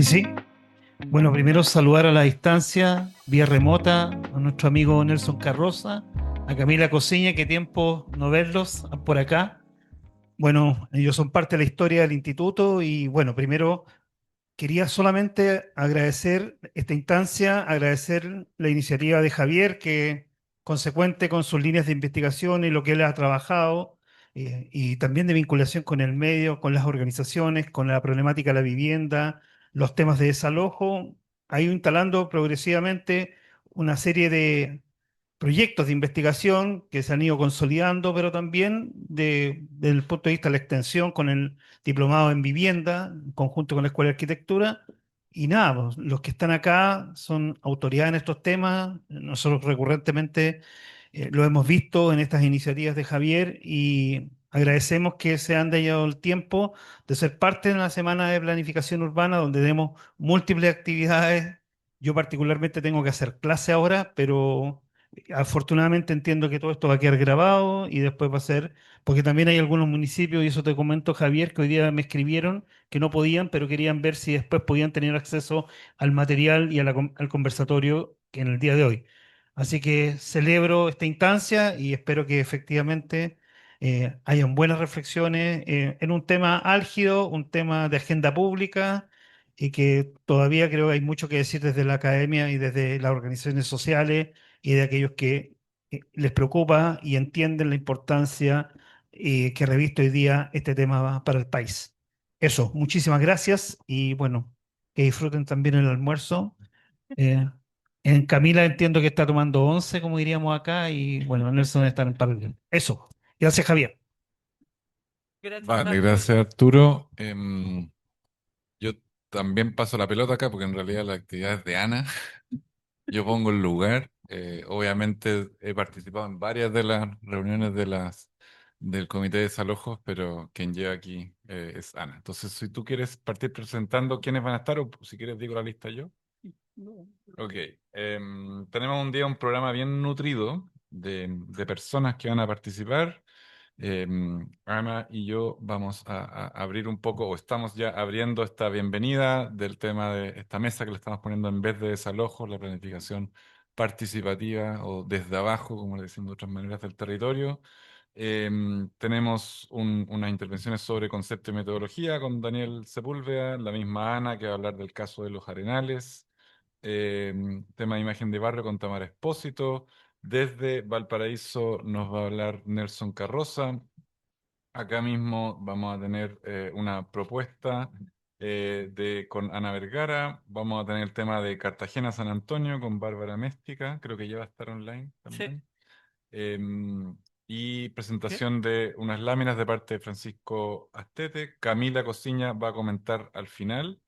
Ahí sí. Bueno, primero saludar a la distancia, vía remota, a nuestro amigo Nelson Carroza, a Camila Cosiña, que tiempo no verlos por acá. Bueno, ellos son parte de la historia del instituto y bueno, primero quería solamente agradecer esta instancia, agradecer la iniciativa de Javier, que consecuente con sus líneas de investigación y lo que él ha trabajado, y también de vinculación con el medio, con las organizaciones, con la problemática de la vivienda, los temas de desalojo, ha ido instalando progresivamente una serie de proyectos de investigación que se han ido consolidando, pero también desde el punto de vista de la extensión con el diplomado en vivienda, en conjunto con la Escuela de Arquitectura. Y nada, pues, los que están acá son autoridades en estos temas. Nosotros recurrentemente lo hemos visto en estas iniciativas de Javier y agradecemos que se han dado el tiempo de ser parte de una semana de planificación urbana donde tenemos múltiples actividades. Yo particularmente tengo que hacer clase ahora, pero afortunadamente entiendo que todo esto va a quedar grabado y después va a ser, porque también hay algunos municipios, y eso te comento, Javier, que hoy día me escribieron que no podían, pero querían ver si después podían tener acceso al material y al conversatorio que en el día de hoy. Así que celebro esta instancia y espero que efectivamente hayan buenas reflexiones en un tema álgido, un tema de agenda pública y que todavía creo que hay mucho que decir desde la academia y desde las organizaciones sociales y de aquellos que les preocupa y entienden la importancia que reviste hoy día este tema para el país. Eso, muchísimas gracias y bueno, que disfruten también el almuerzo. Eh, en Camila entiendo que está tomando once, como diríamos acá, y bueno, Nelson está en paralelo. Eso. Gracias, Javier. Gracias, Vale, Arturo. gracias Arturo. Yo también paso la pelota acá porque en realidad la actividad es de Ana. Yo pongo el lugar. Obviamente he participado en varias de las reuniones del comité de desalojos, pero quien lleva aquí es Ana. Entonces, si tú quieres partir presentando quiénes van a estar, o si quieres digo la lista yo. No, Ok, tenemos un programa bien nutrido de personas que van a participar. Ana y yo vamos a abrir un poco, o estamos ya abriendo esta bienvenida del tema de esta mesa que le estamos poniendo en vez de desalojos, la planificación participativa o desde abajo, como le decimos de otras maneras, del territorio. Tenemos unas intervenciones sobre concepto y metodología con Daniel Sepúlveda, la misma Ana que va a hablar del caso de los Arenales, tema de imagen de barrio con Tamara Espósito. Desde Valparaíso nos va a hablar Nelson Carroza. Acá mismo vamos a tener una propuesta con Ana Vergara. Vamos a tener el tema de Cartagena-San Antonio con Bárbara Méstica. Creo que ya va a estar online sí, también. Em, y ok. presentación de unas láminas de parte de Francisco Astete. Camila Cosiña va a comentar al final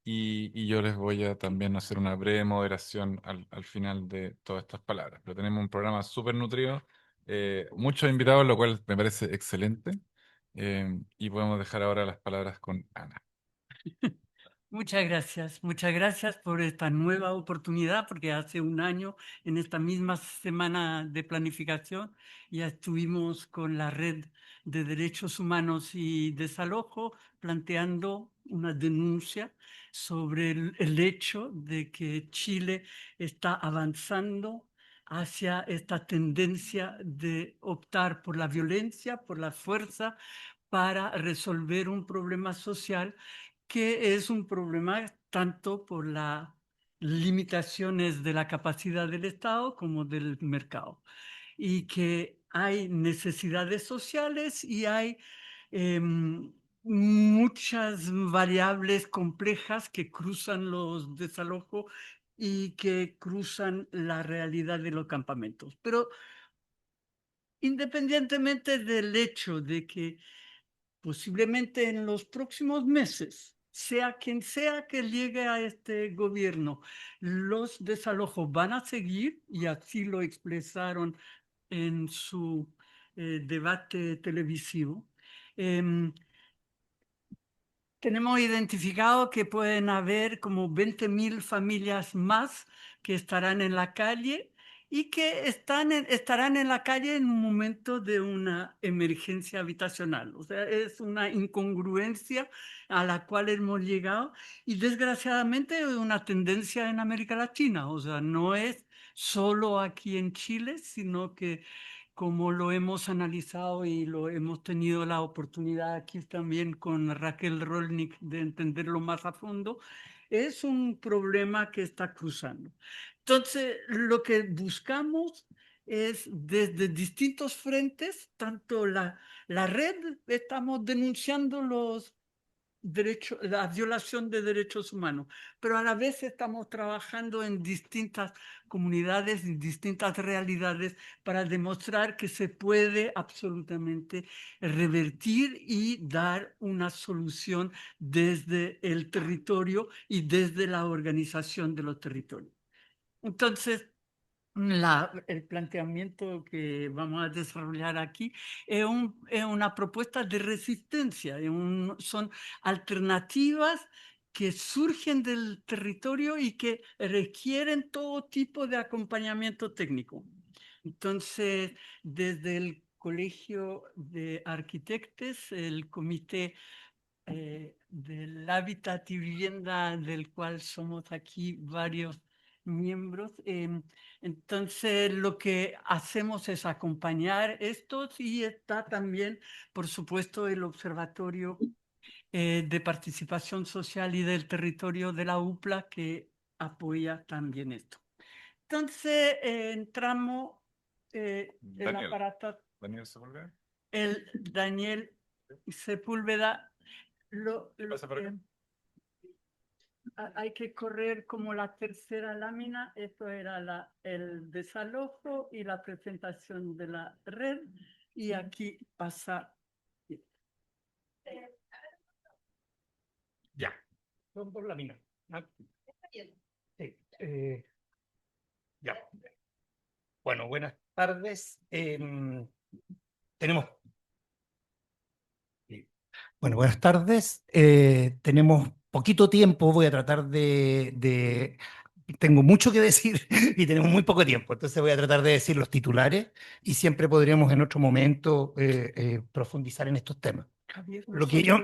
y yo les voy a también hacer una breve moderación al final de todas estas palabras. Pero tenemos un programa súper nutrido, muchos invitados, lo cual me parece excelente. Y podemos dejar ahora las palabras con Ana. Muchas gracias por esta nueva oportunidad, porque hace un año, en esta misma semana de planificación, ya estuvimos con la Red de Derechos Humanos y Desalojo planteando una denuncia sobre el hecho de que Chile está avanzando hacia esta tendencia de optar por la violencia, por la fuerza, para resolver un problema social que es un problema tanto por las limitaciones de la capacidad del Estado como del mercado, y que hay necesidades sociales y hay muchas variables complejas que cruzan los desalojos y que cruzan la realidad de los campamentos. Pero independientemente del hecho de que posiblemente en los próximos meses, sea quien sea que llegue a este gobierno, los desalojos van a seguir, y así lo expresaron en su debate televisivo. Em, Tenemos identificado que pueden haber como 20.000 familias más que estarán en la calle, y que estarán en la calle en un momento de una emergencia habitacional. O sea, es una incongruencia a la cual hemos llegado y desgraciadamente es una tendencia en América Latina. O sea, no es solo aquí en Chile, sino que como lo hemos analizado y lo hemos tenido la oportunidad aquí también con Raquel Rolnick de entenderlo más a fondo, es un problema que está cruzando. Entonces, lo que buscamos es desde distintos frentes, tanto la red, estamos denunciando los la violación de derechos humanos, pero a la vez estamos trabajando en distintas comunidades y distintas realidades para demostrar que se puede absolutamente revertir y dar una solución desde el territorio y desde la organización de los territorios. Entonces, el planteamiento que vamos a desarrollar aquí es una propuesta de resistencia, son alternativas que surgen del territorio y que requieren todo tipo de acompañamiento técnico. Entonces, desde el Colegio de Arquitectos, el Comité del Hábitat y Vivienda, del cual somos aquí varios miembros. Entonces, lo que hacemos es acompañar estos y está también, por supuesto, el Observatorio de Participación Social y del Territorio de la UPLA que apoya también esto. Entonces, entramos el aparato. Daniel Sepúlveda. El Daniel Sepúlveda. Hay que correr como la tercera lámina. Esto era el desalojo y la presentación de la red. Y aquí pasa. Ya. Son por láminas. Sí. Ya. Bueno, buenas tardes. Tenemos. Bueno, buenas tardes. Tenemos poquito tiempo. Voy a tratar tengo mucho que decir y tenemos muy poco tiempo. Entonces voy a tratar de decir los titulares y siempre podríamos en otro momento profundizar en estos temas. Javier, Lo que yo,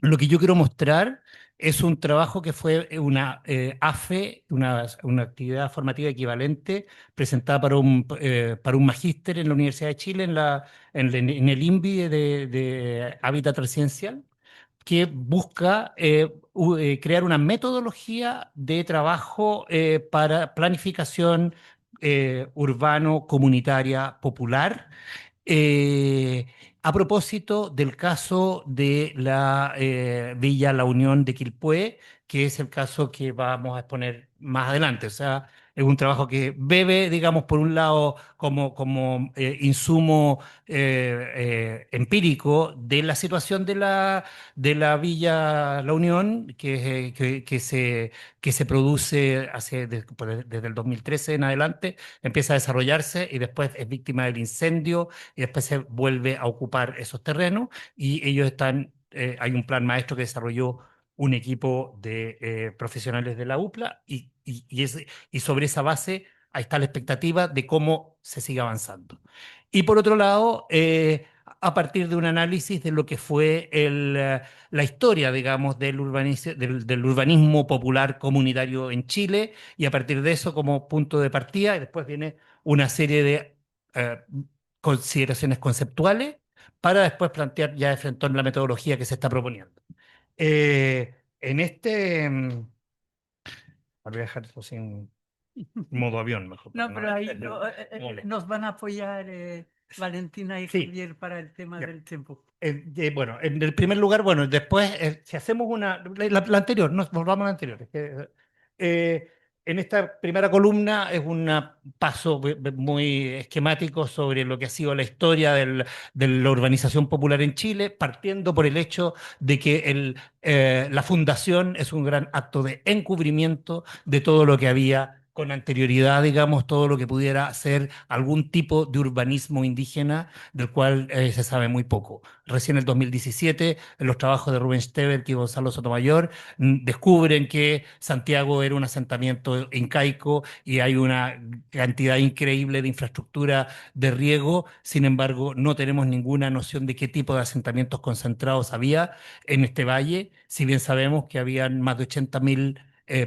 lo que yo quiero mostrar es un trabajo que fue una AFE, una actividad formativa equivalente presentada para un magíster en la Universidad de Chile en el INVI de Hábitat Residencial, que busca crear una metodología de trabajo para planificación urbano, comunitaria, popular, eh, a propósito del caso de la Villa La Unión de Quilpué, que es el caso que vamos a exponer más adelante. O sea, es un trabajo que bebe, digamos, por un lado, como insumo empírico de la situación de la Villa La Unión, que se produce desde el 2013 en adelante, empieza a desarrollarse y después es víctima del incendio y después se vuelve a ocupar esos terrenos y ellos hay un plan maestro que desarrolló un equipo de profesionales de la UPLA y sobre esa base ahí está la expectativa de cómo se sigue avanzando. Y por otro lado, a partir de un análisis de lo que fue la historia, digamos, del urbanismo popular comunitario en Chile, y a partir de eso como punto de partida, y después viene una serie de eh, consideraciones conceptuales para después plantear ya de frente la metodología que se está proponiendo. En este... Voy a dejar esto sin modo avión, mejor. No, pero ahí Vale. nos van a apoyar Valentina y Sí. Javier para el tema Ya. del tiempo. Bueno, en el primer lugar, bueno, después, si hacemos la anterior, no, volvamos a la anterior. Eh, en esta primera columna es un paso muy esquemático sobre lo que ha sido la historia de la urbanización popular en Chile, partiendo por el hecho de que la fundación es un gran acto de encubrimiento de todo lo que había con anterioridad, digamos, todo lo que pudiera ser algún tipo de urbanismo indígena, del cual se sabe muy poco. Recién en el 2017, en los trabajos de Rubén Stever y Gonzalo Sotomayor, descubren que Santiago era un asentamiento incaico y hay una cantidad increíble de infraestructura de riego. Sin embargo, no tenemos ninguna noción de qué tipo de asentamientos concentrados había en este valle, si bien sabemos que habían más de 80.000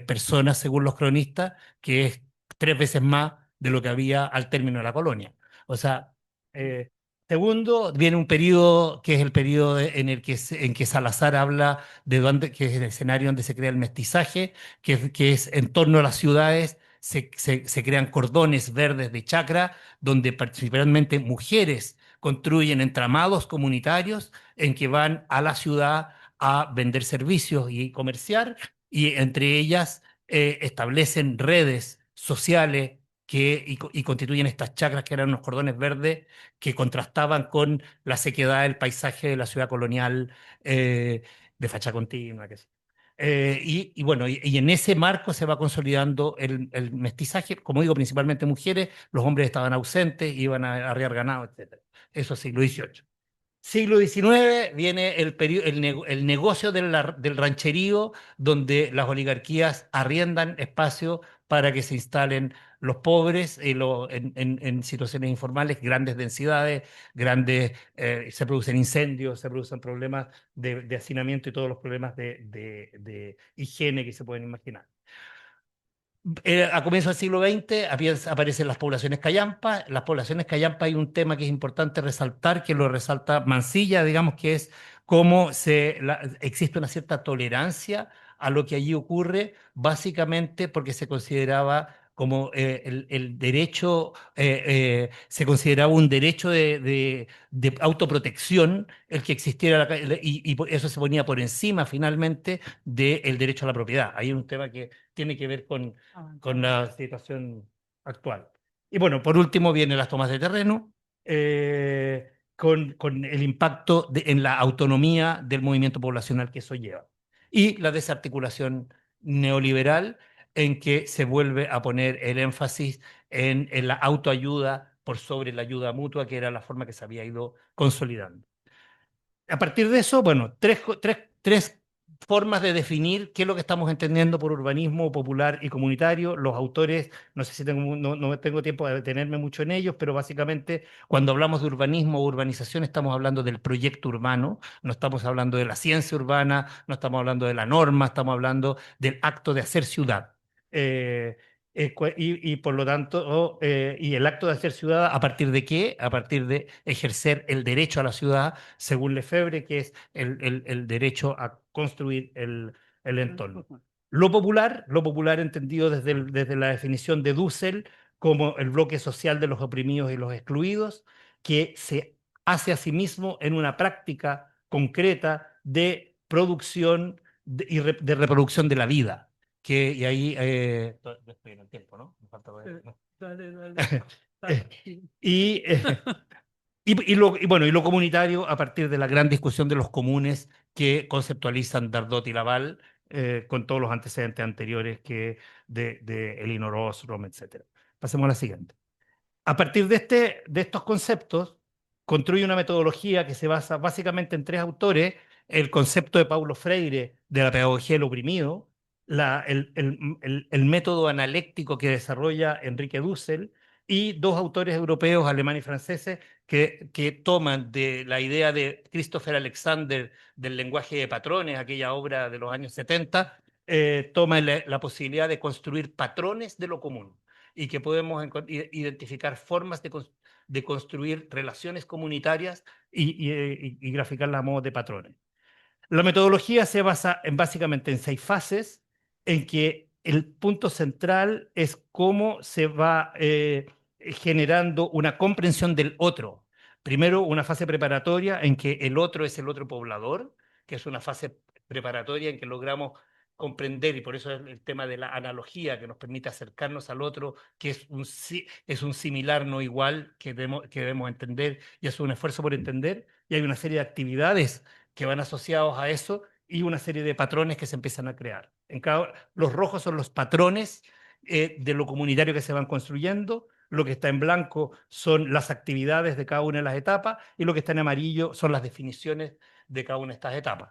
personas, según los cronistas, que es 3 veces más de lo que había al término de la colonia. O sea, eh, segundo, viene un periodo que es el periodo en el que, en que Salazar habla de dónde, que es el escenario donde se crea el mestizaje, que es en torno a las ciudades. Se crean cordones verdes de chacra, donde principalmente mujeres construyen entramados comunitarios en que van a la ciudad a vender servicios y comerciar, y entre ellas establecen redes sociales y constituyen estas chacras que eran unos cordones verdes que contrastaban con la sequedad del paisaje de la ciudad colonial de facha continua. Y bueno, y en ese marco se va consolidando el mestizaje, como digo, principalmente mujeres, los hombres estaban ausentes, iban a arriar ganado, etc. Eso siglo XVIII. Siglo XIX viene el negocio del rancherío, donde las oligarquías arriendan espacio para que se instalen los pobres en situaciones informales, grandes densidades, se producen incendios, se producen problemas de hacinamiento y todos los problemas de higiene que se pueden imaginar. A comienzos del siglo XX aparecen las poblaciones callampa. Las poblaciones callampa hay un tema que es importante resaltar, que lo resalta Mansilla, digamos, que es cómo existe una cierta tolerancia a lo que allí ocurre, básicamente porque se consideraba como el derecho, se consideraba un derecho de autoprotección el que existiera y eso se ponía por encima finalmente del derecho a la propiedad. Hay un tema que tiene que ver con la situación actual. Y bueno, por último vienen las tomas de terreno, con el impacto en la autonomía del movimiento poblacional que eso lleva. Y la desarticulación neoliberal en que se vuelve a poner el énfasis en la autoayuda por sobre la ayuda mutua, que era la forma que se había ido consolidando. A partir de eso, bueno, tres formas de definir qué es lo que estamos entendiendo por urbanismo popular y comunitario. Los autores, no sé si no tengo tiempo de detenerme mucho en ellos, pero básicamente cuando hablamos de urbanismo o urbanización estamos hablando del proyecto urbano, no estamos hablando de la ciencia urbana, no estamos hablando de la norma, estamos hablando del acto de hacer ciudad. Eh, y por lo tanto, y el acto de hacer ciudad, ¿a partir de qué? A partir de ejercer el derecho a la ciudad, según Lefebvre, que es el derecho a construir el entorno. Lo popular entendido desde la definición de Dussel como el bloque social de los oprimidos y los excluidos, que se hace a sí mismo en una práctica concreta de producción de reproducción de la vida. Y ahí estoy en el tiempo, ¿no? Me falta no. Dale, dale. y, bueno, y lo comunitario a partir de la gran discusión de los comunes que conceptualizan Dardot y Laval, con todos los antecedentes anteriores de Elinor Ostrom, etc. Pasemos a la siguiente. A partir de estos conceptos, construye una metodología que se basa básicamente en tres autores: el concepto de Paulo Freire de la pedagogía del oprimido, el método analéctico que desarrolla Enrique Dussel, y dos autores europeos, alemán y franceses, que toman de la idea de Christopher Alexander del lenguaje de patrones, aquella obra de los años 70, toman la posibilidad de construir patrones de lo común y que podemos identificar formas de construir relaciones comunitarias y graficarlas a modo de patrones. La metodología se basa básicamente en 6 fases, en que el punto central es cómo se va generando una comprensión del otro. Primero, una fase preparatoria en que el otro es el otro poblador, que es una fase preparatoria en que logramos comprender, y por eso es el tema de la analogía que nos permite acercarnos al otro, que es un similar no igual que debemos entender, y es un esfuerzo por entender, y hay una serie de actividades que van asociados a eso y una serie de patrones que se empiezan a crear. Los rojos son los patrones de lo comunitario que se van construyendo. Lo que está en blanco son las actividades de cada una de las etapas y lo que está en amarillo son las definiciones de cada una de estas etapas.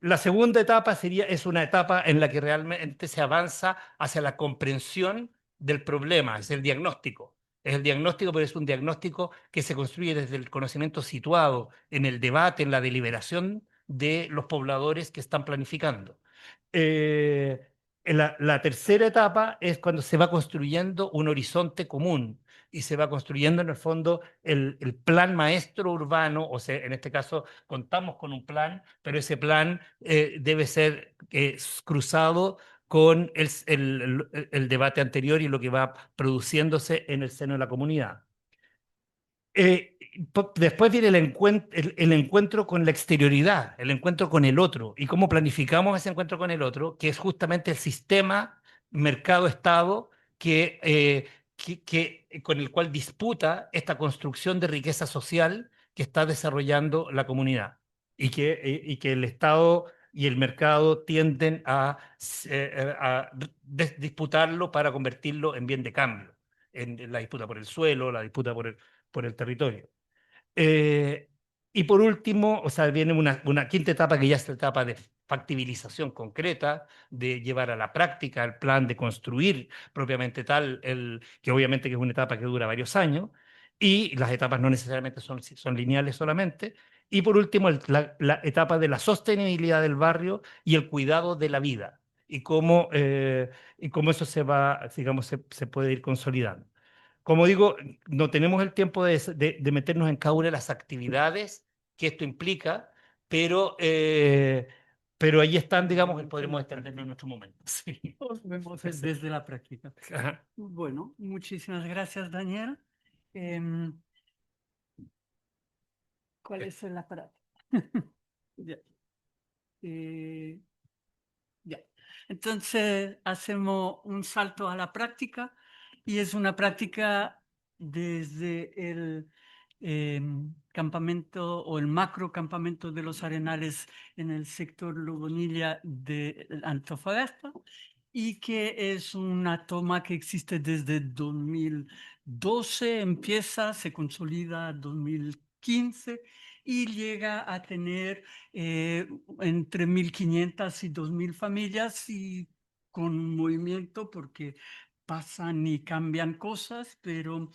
La segunda etapa es una etapa en la que realmente se avanza hacia la comprensión del problema, es el diagnóstico. Es el diagnóstico, pero es un diagnóstico que se construye desde el conocimiento situado, en el debate, en la deliberación de los pobladores que están planificando. Eh, la tercera etapa es cuando se va construyendo un horizonte común y se va construyendo en el fondo el plan maestro urbano, o sea, en este caso contamos con un plan, pero ese plan debe ser cruzado con el debate anterior y lo que va produciéndose en el seno de la comunidad. Eh, Después viene el encuentro con la exterioridad, el encuentro con el otro. ¿Y cómo planificamos ese encuentro con el otro? Que es justamente el sistema mercado-estado con el cual disputa esta construcción de riqueza social que está desarrollando la comunidad. Y que el Estado y el mercado tienden a disputarlo para convertirlo en bien de cambio. En la disputa por el suelo, la disputa por el territorio. Eh, y por último, o sea, viene una quinta etapa que ya es la etapa de factibilización concreta, de llevar a la práctica el plan, de construir propiamente tal, que obviamente que es una etapa que dura varios años, y las etapas no necesariamente son lineales solamente. Y por último, la etapa de la sostenibilidad del barrio y el cuidado de la vida, y cómo eso se va, digamos, se puede ir consolidando. Como digo, no tenemos el tiempo de meternos en cada una de las actividades que esto implica, pero ahí están, digamos, que podremos extenderlo en nuestro momento. Sí. Nos vemos desde la práctica. Ajá. Bueno, muchísimas gracias, Daniel. Em, ¿Cuál es el aparato? Ya. Eh, ya. Entonces, hacemos un salto a la práctica y es una práctica desde el campamento o el macro campamento de los Arenales en el sector Logonilla de Antofagasta y que es una toma que existe desde 2012, empieza, se consolida 2015 y llega a tener entre 1.500 y 2.000 familias y con movimiento porque pasan y cambian cosas, pero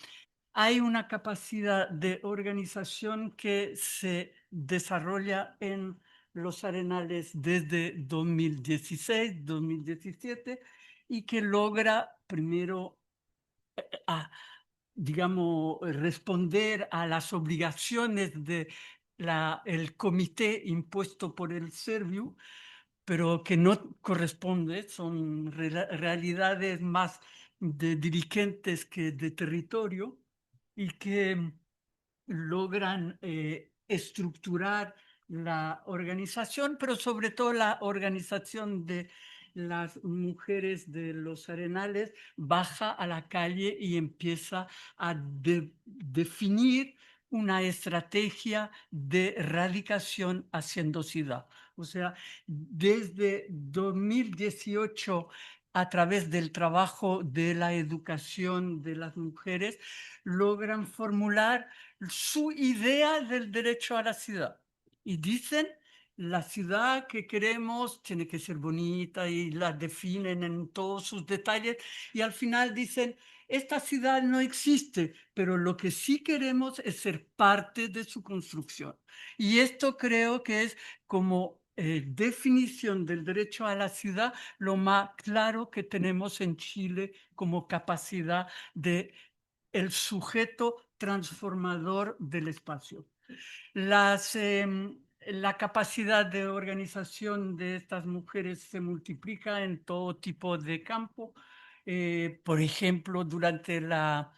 hay una capacidad de organización que se desarrolla en los Arenales desde 2016, 2017 y que logra primero a, digamos, responder a las obligaciones de el comité impuesto por el Serviu, pero que no corresponde, son realidades más de dirigentes que de territorio y que logran estructurar la organización, pero sobre todo la organización de las mujeres de los Arenales baja a la calle y empieza a definir una estrategia de erradicación haciendo ciudad. O sea, desde 2018, a través del trabajo de la educación de las mujeres, logran formular su idea del derecho a la ciudad. Y dicen, la ciudad que queremos tiene que ser bonita y la definen en todos sus detalles y al final dicen, esta ciudad no existe, pero lo que sí queremos es ser parte de su construcción. Y esto creo que es como definición del derecho a la ciudad lo más claro que tenemos en Chile como capacidad de el sujeto transformador del espacio. La capacidad de organización de estas mujeres se multiplica en todo tipo de campo. Por ejemplo, durante la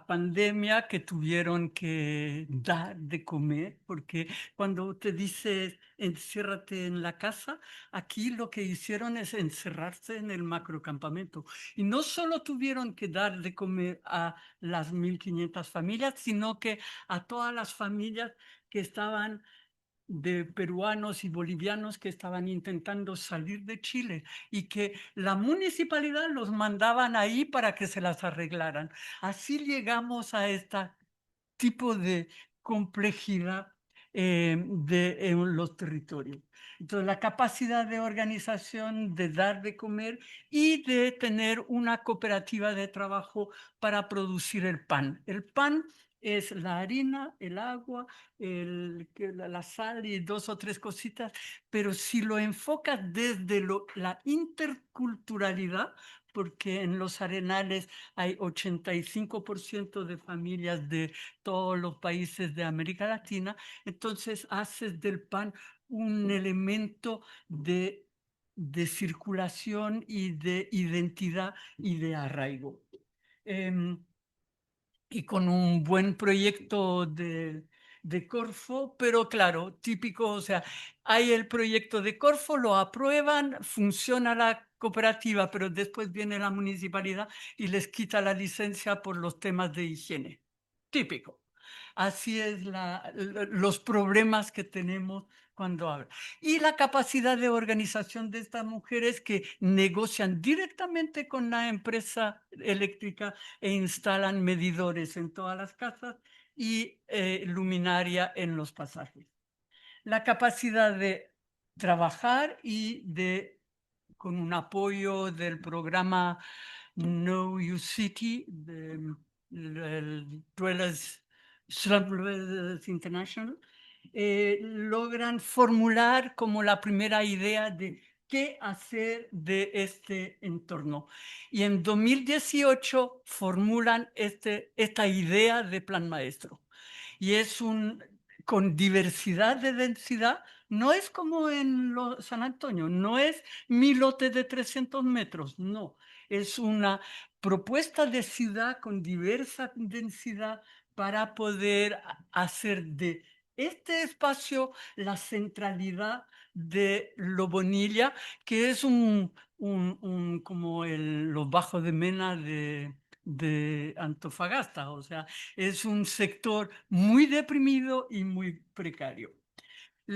pandemia que tuvieron que dar de comer, porque cuando te dice enciérrate en la casa, aquí lo que hicieron es encerrarse en el macrocampamento. Y no solo tuvieron que dar de comer a las 1.500 familias, sino que a todas las familias que estaban de peruanos y bolivianos que estaban intentando salir de Chile y que la municipalidad los mandaban ahí para que se las arreglaran. Así llegamos a este tipo de complejidad en los territorios. Entonces, la capacidad de organización, de dar de comer y de tener una cooperativa de trabajo para producir el pan. El pan es la harina, el agua, la sal y dos o tres cositas, pero si lo enfocas desde la interculturalidad, porque en los arenales hay 85% de familias de todos los países de América Latina, entonces haces del pan un elemento de circulación y de identidad y de arraigo. Em, y con un buen proyecto de Corfo, pero claro, típico, o sea, hay el proyecto de Corfo, lo aprueban, funciona la cooperativa, pero después viene la municipalidad y les quita la licencia por los temas de higiene. Típico. Así es los problemas que tenemos cuando hablan. Y la capacidad de organización de estas mujeres que negocian directamente con la empresa eléctrica e instalan medidores en todas las casas y luminaria en los pasajes. La capacidad de trabajar y de, con un apoyo del programa Know You City, el Dwellers, Slum Dwellers International, logran formular como la primera idea de qué hacer de este entorno. Y en 2018 formulan esta idea de plan maestro. Y es con diversidad de densidad, no es como en San Antonio, no es mi lote de 300 metros, no, es una propuesta de ciudad con diversa densidad para poder hacer de este espacio la centralidad de Lo Bonilla, que es como los bajos de Mena de Antofagasta, o sea, es un sector muy deprimido y muy precario.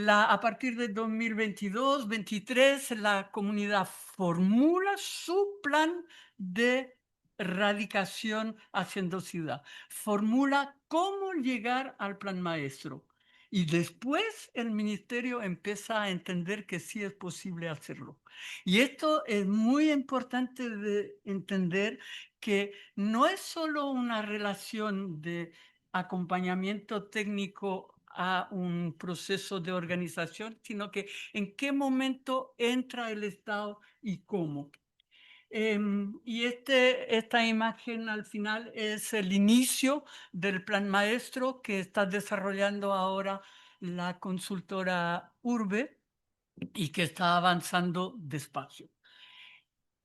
A partir de 2022-23, la comunidad formula su plan de radicación haciendo ciudad. Formula cómo llegar al plan maestro. Y después el ministerio empieza a entender que sí es posible hacerlo. Y esto es muy importante de entender, que no es solo una relación de acompañamiento técnico a un proceso de organización, sino que en qué momento entra el Estado y cómo. Y esta imagen al final es el inicio del plan maestro que está desarrollando ahora la consultora Urbe y que está avanzando despacio.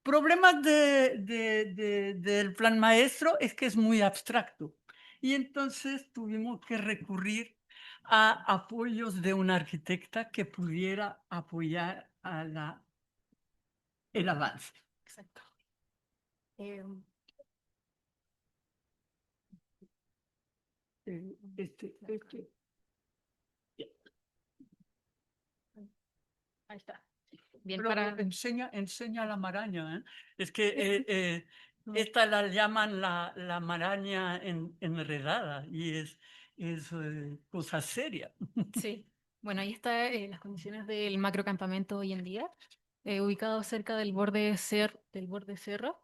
Problemas del plan maestro es que es muy abstracto y entonces tuvimos que recurrir a apoyos de una arquitecta que pudiera apoyar el avance. Exacto. Eh, Este, Ahí está. Bien, pero para... enseña la maraña, ¿eh? Es que esta la llaman la maraña enredada y es cosa seria. Sí. Bueno, ahí está las condiciones del macrocampamento hoy en día, ubicado cerca del borde cerro.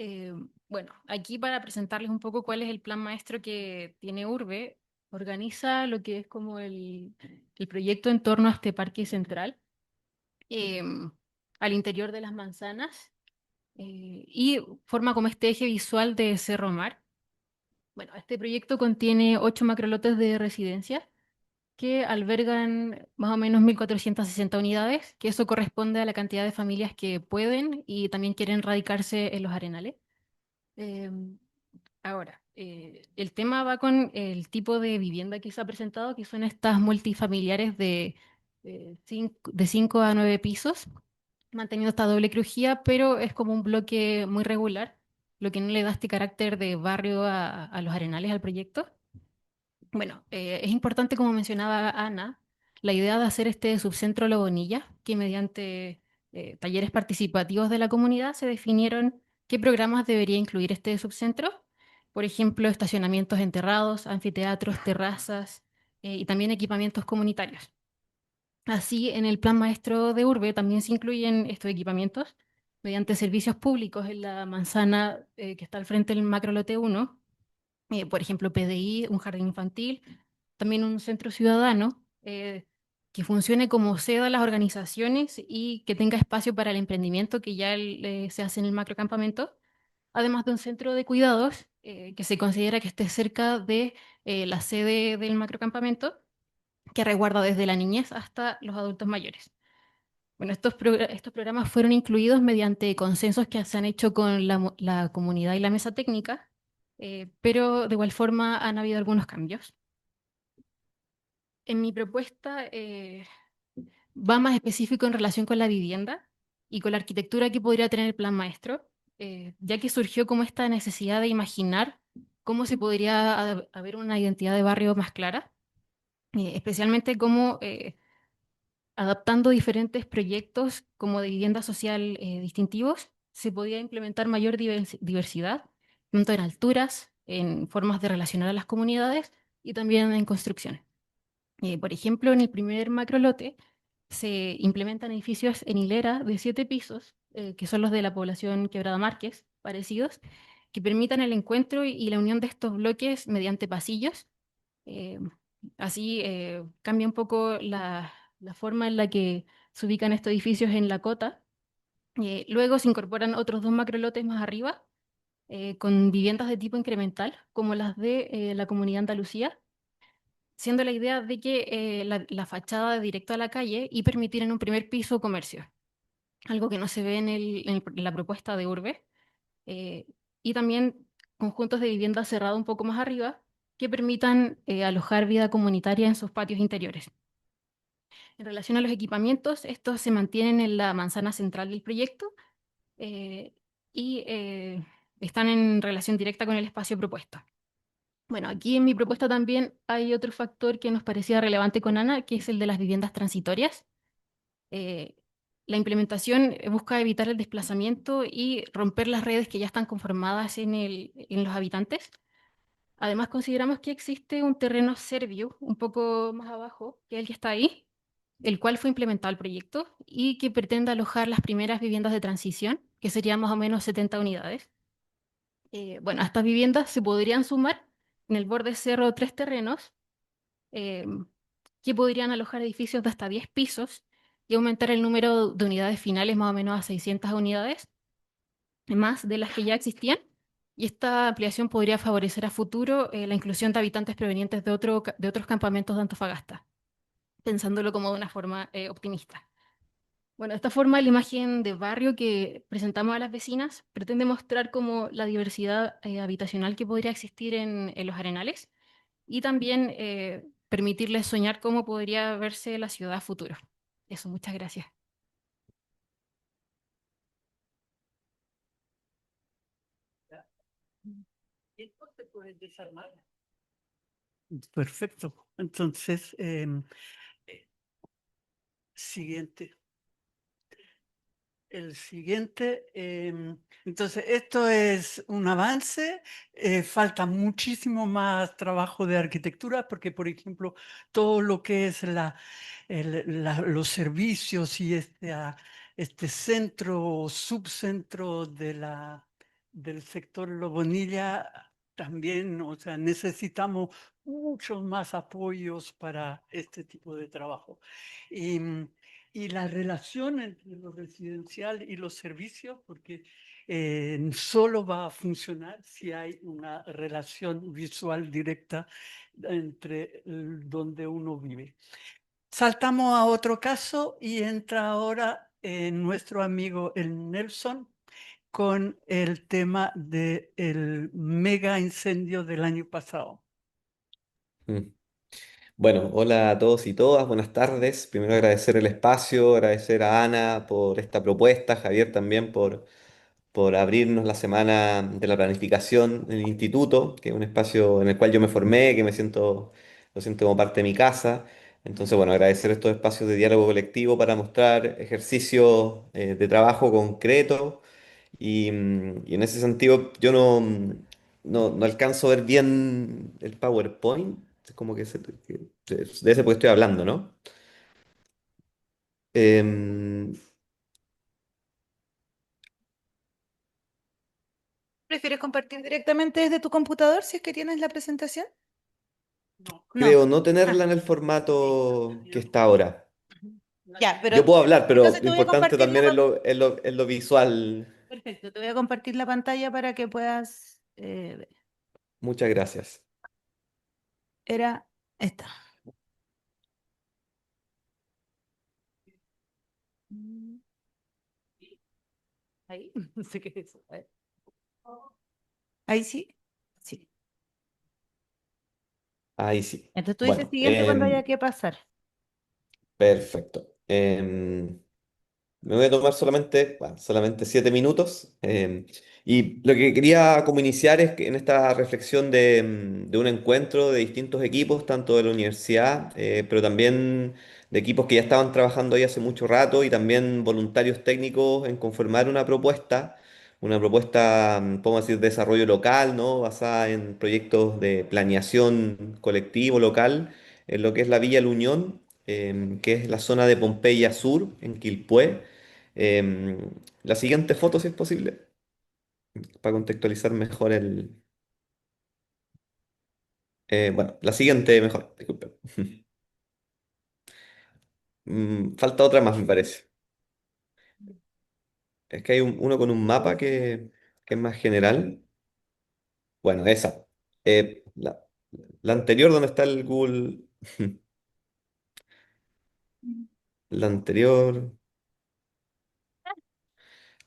Eh, bueno, aquí para presentarles un poco cuál es el plan maestro que tiene Urbe, organiza lo que es como el proyecto en torno a este parque central, eh, al interior de las manzanas, y forma como este eje visual de Cerro Mar. Bueno, este proyecto contiene 8 macrolotes de residencias que albergan más o menos 1.460 unidades, que eso corresponde a la cantidad de familias que pueden y también quieren radicarse en los arenales. Eh, Ahora, el tema va con el tipo de vivienda que se ha presentado, que son estas multifamiliares de 5 a 9 pisos, manteniendo esta doble crujía, pero es como un bloque muy regular, lo que no le da este carácter de barrio a los arenales al proyecto. Bueno, es importante, como mencionaba Ana, la idea de hacer este subcentro Lobonilla, que mediante talleres participativos de la comunidad se definieron qué programas debería incluir este subcentro. Por ejemplo, estacionamientos enterrados, anfiteatros, terrazas y también equipamientos comunitarios. Así, en el plan maestro de Urbe también se incluyen estos equipamientos mediante servicios públicos en la manzana que está al frente del macrolote 1, por ejemplo, PDI, un jardín infantil, también un centro ciudadano que funcione como sede a las organizaciones y que tenga espacio para el emprendimiento que ya se hace en el macrocampamento, además de un centro de cuidados que se considera que esté cerca de la sede del macrocampamento, que resguarda desde la niñez hasta los adultos mayores. Bueno, estos programas fueron incluidos mediante consensos que se han hecho con la comunidad y la mesa técnica, pero de igual forma han habido algunos cambios. En mi propuesta va más específico en relación con la vivienda y con la arquitectura que podría tener el plan maestro, ya que surgió como esta necesidad de imaginar cómo se podría haber una identidad de barrio más clara, especialmente cómo adaptando diferentes proyectos como de vivienda social distintivos, se podía implementar mayor diversidad, tanto en alturas, en formas de relacionar a las comunidades y también en construcciones. Por ejemplo, en el primer macrolote se implementan edificios en hilera de 7 pisos, que son los de la población Quebrada Márquez, parecidos, que permitan el encuentro y la unión de estos bloques mediante pasillos. Eh, Así cambia un poco la forma en la que se ubican estos edificios en la cota. Luego se incorporan otros 2 macrolotes más arriba, con viviendas de tipo incremental, como las de la Comunidad Andalucía, siendo la idea de que la fachada de directo a la calle y permitir en un primer piso comercio, algo que no se ve en la propuesta de Urbe. eh, y también conjuntos de vivienda cerrada un poco más arriba que permitan alojar vida comunitaria en sus patios interiores. En relación a los equipamientos, estos se mantienen en la manzana central del proyecto eh, y están en relación directa con el espacio propuesto. Bueno, aquí en mi propuesta también hay otro factor que nos parecía relevante con Ana, que es el de las viviendas transitorias. Eh, la implementación busca evitar el desplazamiento y romper las redes que ya están conformadas en los habitantes. Además, consideramos que existe un terreno serbio un poco más abajo, que es el que está ahí, el cual fue implementado el proyecto y que pretende alojar las primeras viviendas de transición, que serían más o menos 70 unidades. Bueno, a estas viviendas se podrían sumar en el borde cerro 3 terrenos eh, que podrían alojar edificios de hasta 10 pisos y aumentar el número de unidades finales más o menos a 600 unidades, más de las que ya existían. Y esta ampliación podría favorecer a futuro la inclusión de habitantes provenientes de otros campamentos de Antofagasta, pensándolo como de una forma optimista. Bueno, de esta forma, la imagen de barrio que presentamos a las vecinas pretende mostrar como la diversidad habitacional que podría existir en los arenales y también permitirles soñar cómo podría verse la ciudad a futuro. Eso, muchas gracias. ¿Y esto se puede desarmar? Perfecto. Entonces, eh, siguiente. El siguiente, entonces, esto es un avance, falta muchísimo más trabajo de arquitectura porque, por ejemplo, todo lo que es los servicios y este centro o subcentro del sector Lobonilla también, o sea, necesitamos muchos más apoyos para este tipo de trabajo. Y, y la relación entre lo residencial y los servicios, porque solo va a funcionar si hay una relación visual directa entre donde uno vive. Saltamos a otro caso y entra ahora nuestro amigo el Nelson con el tema del mega incendio del año pasado. Mm. Bueno, hola a todos y todas, buenas tardes. Primero agradecer el espacio, agradecer a Ana por esta propuesta, Javier también por abrirnos la semana de la planificación en el instituto, que es un espacio en el cual yo me formé, que lo siento como parte de mi casa. Entonces, bueno, agradecer estos espacios de diálogo colectivo para mostrar ejercicios de trabajo concreto y en ese sentido yo no alcanzo a ver bien el PowerPoint, es como que, de ese porque estoy hablando, ¿no? Em, ¿Prefieres compartir directamente desde tu computador si es que tienes la presentación? No. No. creo no Ah, tenerla en el Sí, formato que no. está ahora. ya, pero Yo puedo hablar, pero entonces lo te voy a importante compartir también es lo visual. perfecto, te voy a compartir la pantalla para que puedas ver. Muchas gracias. Era esta. Mm, Ahí, no sé qué es eso. A ver. Ahí sí. Sí. Ahí sí. Entonces tú dices Bueno, siguiente cuando haya que pasar. perfecto. Me voy a tomar solamente, bueno, solamente 7 minutos. Y lo que quería como iniciar es que en esta reflexión de un encuentro de distintos equipos, tanto de la universidad, pero también de equipos que ya estaban trabajando ahí hace mucho rato y también voluntarios técnicos en conformar una propuesta, podemos decir, de desarrollo local, ¿no? Basada en proyectos de planeación colectivo local, en lo que es la Villa La Unión, que es la zona de Pompeya Sur, en Quilpué. Em, la siguiente foto, si es posible, para contextualizar mejor bueno, la siguiente mejor, disculpe. Falta otra más, me parece. Es que hay uno con un mapa que es más general. Bueno, esa. La anterior, donde está el Google. La anterior.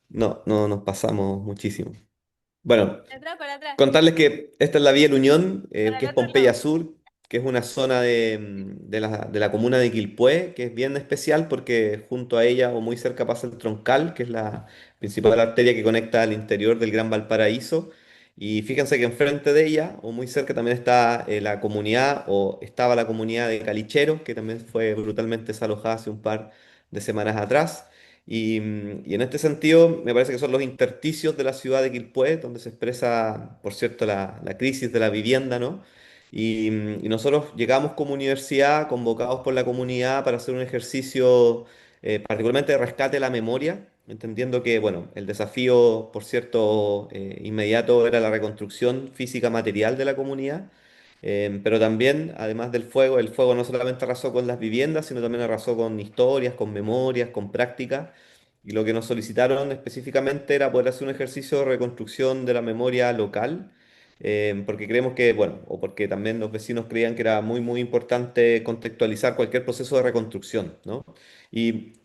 No, no nos pasamos muchísimo. Bueno, Para atrás, para atrás, contarles que esta es la Vía La Unión, para que el es otro Pompeya lado. Sur, que es una zona de la comuna de Quilpué, que es bien especial porque junto a ella o muy cerca pasa el Troncal, que es la principal arteria que conecta al interior del Gran Valparaíso. Y fíjense que enfrente de ella o muy cerca también está la comunidad o estaba la comunidad de Calichero, que también fue brutalmente desalojada hace un par de semanas atrás. Y en este sentido, me parece que son los intersticios de la ciudad de Quilpué, donde se expresa, por cierto, la crisis de la vivienda, ¿no? Y nosotros llegamos como universidad, convocados por la comunidad, para hacer un ejercicio particularmente de rescate de la memoria, entendiendo que, bueno, el desafío, por cierto, inmediato era la reconstrucción física material de la comunidad. Pero también, además del fuego, el fuego no solamente arrasó con las viviendas, sino también arrasó con historias, con memorias, con prácticas. Y lo que nos solicitaron específicamente era poder hacer un ejercicio de reconstrucción de la memoria local, porque creemos que, bueno, o porque también los vecinos creían que era muy, muy importante contextualizar cualquier proceso de reconstrucción, ¿no?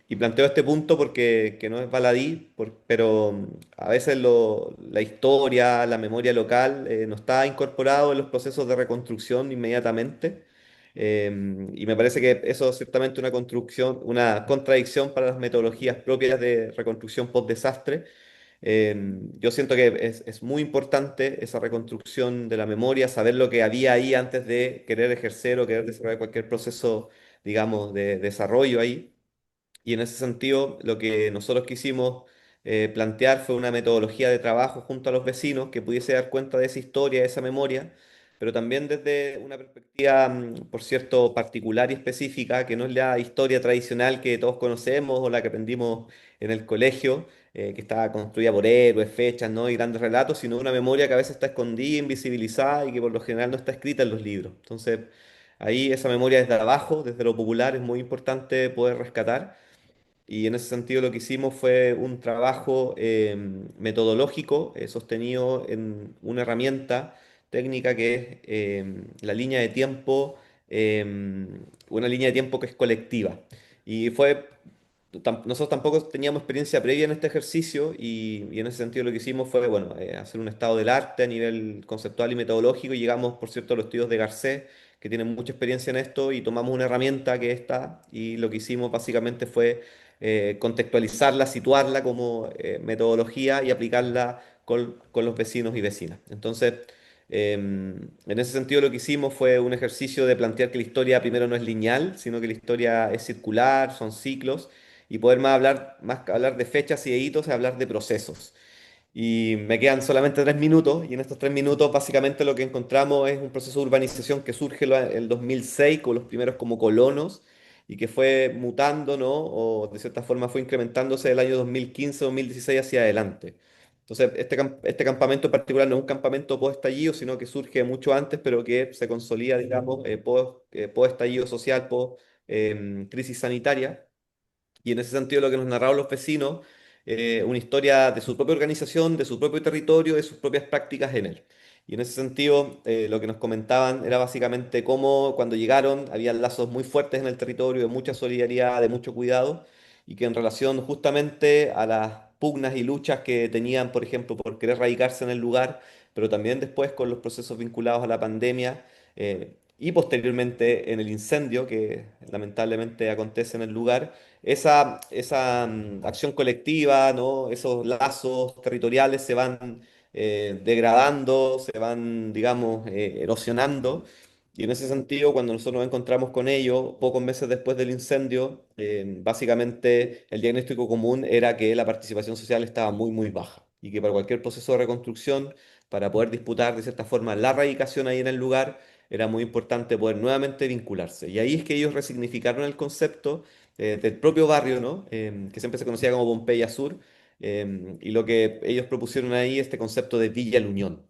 Y planteo este punto porque que no es baladí, pero a veces la historia, la memoria local no está incorporado en los procesos de reconstrucción inmediatamente. Y me parece que eso es ciertamente una construcción, una contradicción para las metodologías propias de reconstrucción post-desastre. Yo siento que es muy importante esa reconstrucción de la memoria, saber lo que había ahí antes de querer ejercer o querer desarrollar cualquier proceso, digamos, de desarrollo ahí. Y en ese sentido, lo que nosotros quisimos plantear fue una metodología de trabajo junto a los vecinos que pudiese dar cuenta de esa historia, de esa memoria, pero también desde una perspectiva, por cierto, particular y específica, que no es la historia tradicional que todos conocemos o la que aprendimos en el colegio, que está construida por héroes, fechas, ¿no? y grandes relatos, sino una memoria que a veces está escondida, invisibilizada y que por lo general no está escrita en los libros. Entonces, ahí esa memoria desde abajo, desde lo popular, es muy importante poder rescatar. Y en ese sentido lo que hicimos fue un trabajo metodológico sostenido en una herramienta técnica que es la línea de tiempo, una línea de tiempo que es colectiva. Y nosotros tampoco teníamos experiencia previa en este ejercicio y en ese sentido lo que hicimos fue, bueno, hacer un estado del arte a nivel conceptual y metodológico y llegamos, por cierto, a los estudios de Garcés, que tienen mucha experiencia en esto y tomamos una herramienta que es esta y lo que hicimos básicamente fue contextualizarla, situarla como metodología y aplicarla con los vecinos y vecinas. Entonces, En ese sentido lo que hicimos fue un ejercicio de plantear que la historia primero no es lineal, sino que la historia es circular, son ciclos, y poder más que hablar de fechas y de hitos, es hablar de procesos. Y me quedan solamente 3 minutos, y en estos 3 minutos básicamente lo que encontramos es un proceso de urbanización que surge en el 2006 con los primeros como colonos y que fue mutando, ¿no? O de cierta forma fue incrementándose del año 2015-2016 hacia adelante. Entonces, este campamento en particular no es un campamento post-estallido, sino que surge mucho antes, pero que se consolida, digamos, post-estallido social, post-crisis sanitaria. Y en ese sentido lo que nos narraron los vecinos, una historia de su propia organización, de su propio territorio, de sus propias prácticas en él. Y en ese sentido, lo que nos comentaban era básicamente cómo cuando llegaron había lazos muy fuertes en el territorio, de mucha solidaridad, de mucho cuidado, y que en relación justamente a las pugnas y luchas que tenían, por ejemplo, por querer radicarse en el lugar, pero también después con los procesos vinculados a la pandemia, y posteriormente en el incendio que lamentablemente acontece en el lugar, esa acción colectiva, ¿no? Esos lazos territoriales se van degradando, se van, digamos, erosionando. Y en ese sentido, cuando nosotros nos encontramos con ellos, pocos meses después del incendio, básicamente el diagnóstico común era que la participación social estaba muy, muy baja y que para cualquier proceso de reconstrucción, para poder disputar de cierta forma la radicación ahí en el lugar, era muy importante poder nuevamente vincularse. Y ahí es que ellos resignificaron el concepto del propio barrio, ¿no? Que siempre se conocía como Pompeya Sur, y lo que ellos propusieron ahí, este concepto de Villa La Unión.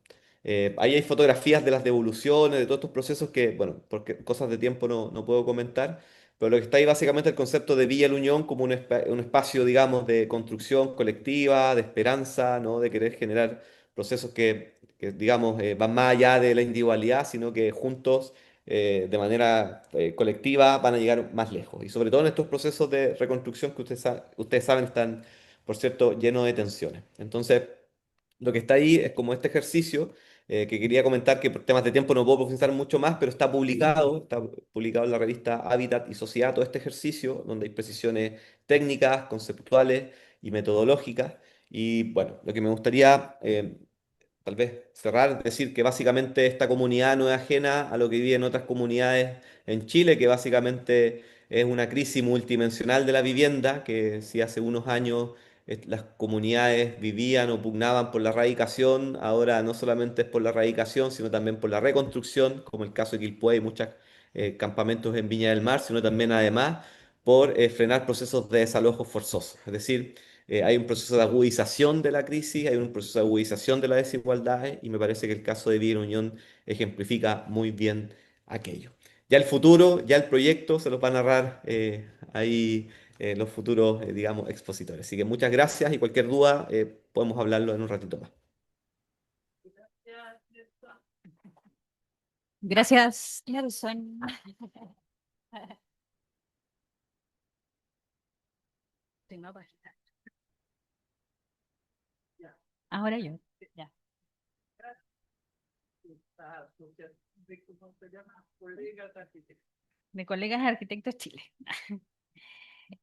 Ahí hay fotografías de las devoluciones, de todos estos procesos que, bueno, porque cosas de tiempo no puedo comentar, pero lo que está ahí básicamente es el concepto de Villa La Unión como un espacio, digamos, de construcción colectiva, de esperanza, ¿no? De querer generar procesos que, digamos, van más allá de la individualidad, sino que juntos de manera colectiva van a llegar más lejos. Y sobre todo en estos procesos de reconstrucción que ustedes saben están, por cierto, llenos de tensiones. Entonces, lo que está ahí es como este ejercicio que quería comentar que por temas de tiempo no puedo profundizar mucho más, pero está publicado en la revista Hábitat y Sociedad, todo este ejercicio donde hay precisiones técnicas, conceptuales y metodológicas. Y bueno, lo que me gustaría tal vez cerrar, decir que básicamente esta comunidad no es ajena a lo que viven otras comunidades en Chile, que básicamente es una crisis multidimensional de la vivienda, que si hace unos años las comunidades vivían o pugnaban por la radicación, ahora no solamente es por la radicación, sino también por la reconstrucción, como el caso de Quilpué y muchos campamentos en Viña del Mar, sino también además por frenar procesos de desalojo forzosos. Es decir, hay un proceso de agudización de la crisis, hay un proceso de agudización de las desigualdades y me parece que el caso de Vida Unión ejemplifica muy bien aquello. Ya el futuro, ya el proyecto se los va a narrar ahí los futuros, digamos, expositores. Así que muchas gracias y cualquier duda podemos hablarlo en un ratito más. Gracias, Nelson. Sí, no, pues. Ahora yo. Ya. De Colegas Arquitectos Chile.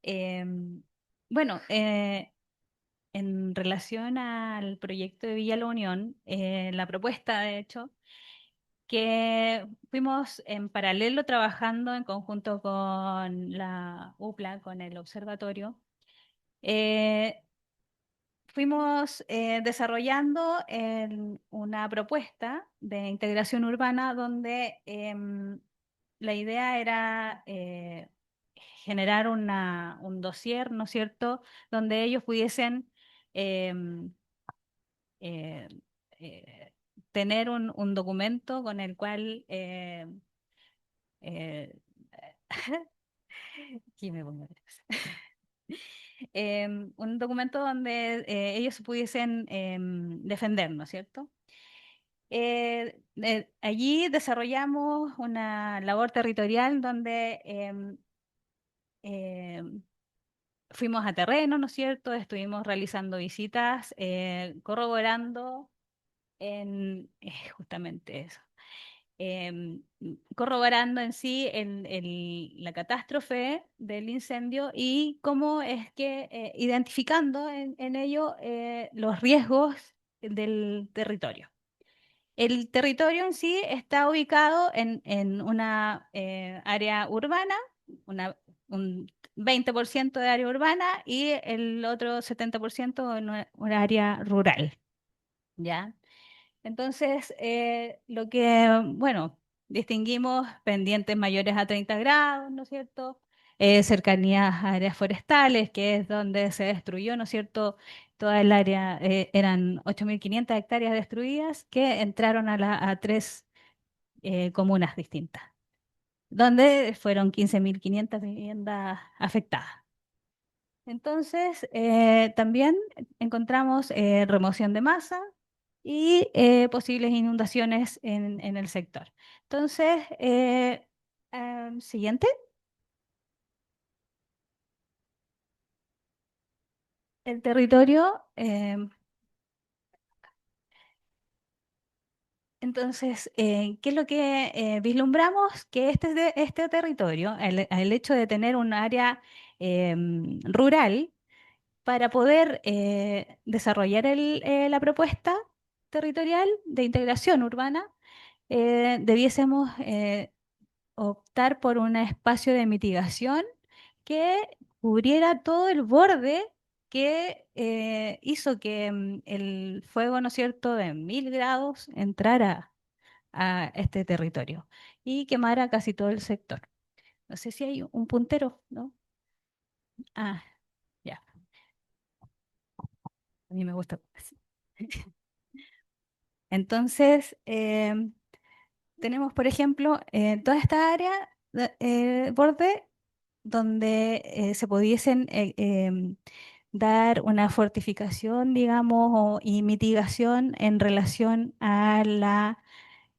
Em, bueno, en relación al proyecto de Villa La Unión, la propuesta, de hecho, que fuimos en paralelo trabajando en conjunto con la UPLA, con el observatorio, eh, fuimos desarrollando una propuesta de integración urbana donde la idea era generar un dossier, ¿no es cierto?, donde ellos pudiesen em, eh, eh, tener un documento con el cual eh, aquí me pongo nerviosa. Un documento donde ellos pudiesen defender, ¿no es cierto? Allí desarrollamos una labor territorial donde em, fuimos a terreno, ¿no es cierto? Estuvimos realizando visitas, corroborando justamente eso. Corroborando en sí la catástrofe del incendio y cómo es que identificando en ello los riesgos del territorio. El territorio en sí está ubicado en una área urbana, un 20% de área urbana y el otro 70% en una área rural, ¿ya? Entonces, lo que, bueno, distinguimos pendientes mayores a 30 grados, ¿no es cierto? Cercanías a áreas forestales, que es donde se destruyó, ¿no es cierto? Toda el área, eran 8.500 hectáreas destruidas que entraron a tres comunas distintas, donde fueron 15.500 viviendas afectadas. Entonces, también encontramos remoción de masa y posibles inundaciones en el sector. Entonces, siguiente. El territorio. Entonces, ¿qué es lo que vislumbramos? Que este territorio, el hecho de tener un área rural, para poder desarrollar la propuesta territorial de integración urbana, debiésemos optar por un espacio de mitigación que cubriera todo el borde que hizo que el fuego, ¿no es cierto?, de 1.000 grados entrara a este territorio y quemara casi todo el sector. No sé si hay un puntero, ¿no? Ah, ya, a mí me gusta así. Entonces, tenemos, por ejemplo, toda esta área borde donde se pudiesen dar una fortificación, digamos, y mitigación en relación a la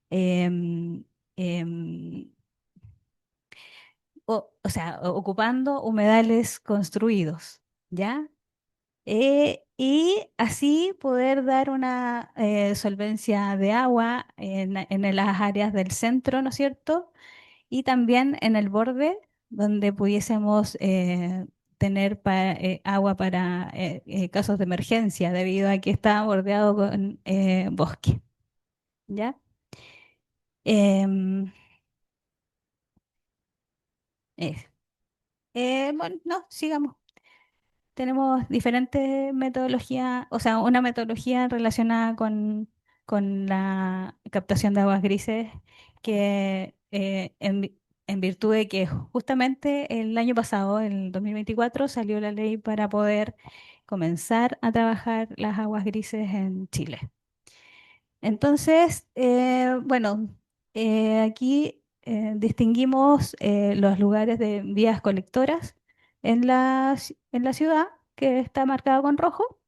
em, em, o sea, ocupando humedales construidos, ¿ya? Y así poder dar una solvencia de agua en las áreas del centro, ¿no es cierto? Y también en el borde, donde pudiésemos tener agua para casos de emergencia, debido a que está bordeado con bosque, ¿ya? Em, es- bueno, no, sigamos. Tenemos diferentes metodologías, o sea, una metodología relacionada con la captación de aguas grises que en virtud de que justamente el año pasado, el 2024, salió la ley para poder comenzar a trabajar las aguas grises en Chile. Entonces, bueno, aquí distinguimos los lugares de vías colectoras en la ciudad, que está marcado con rojo.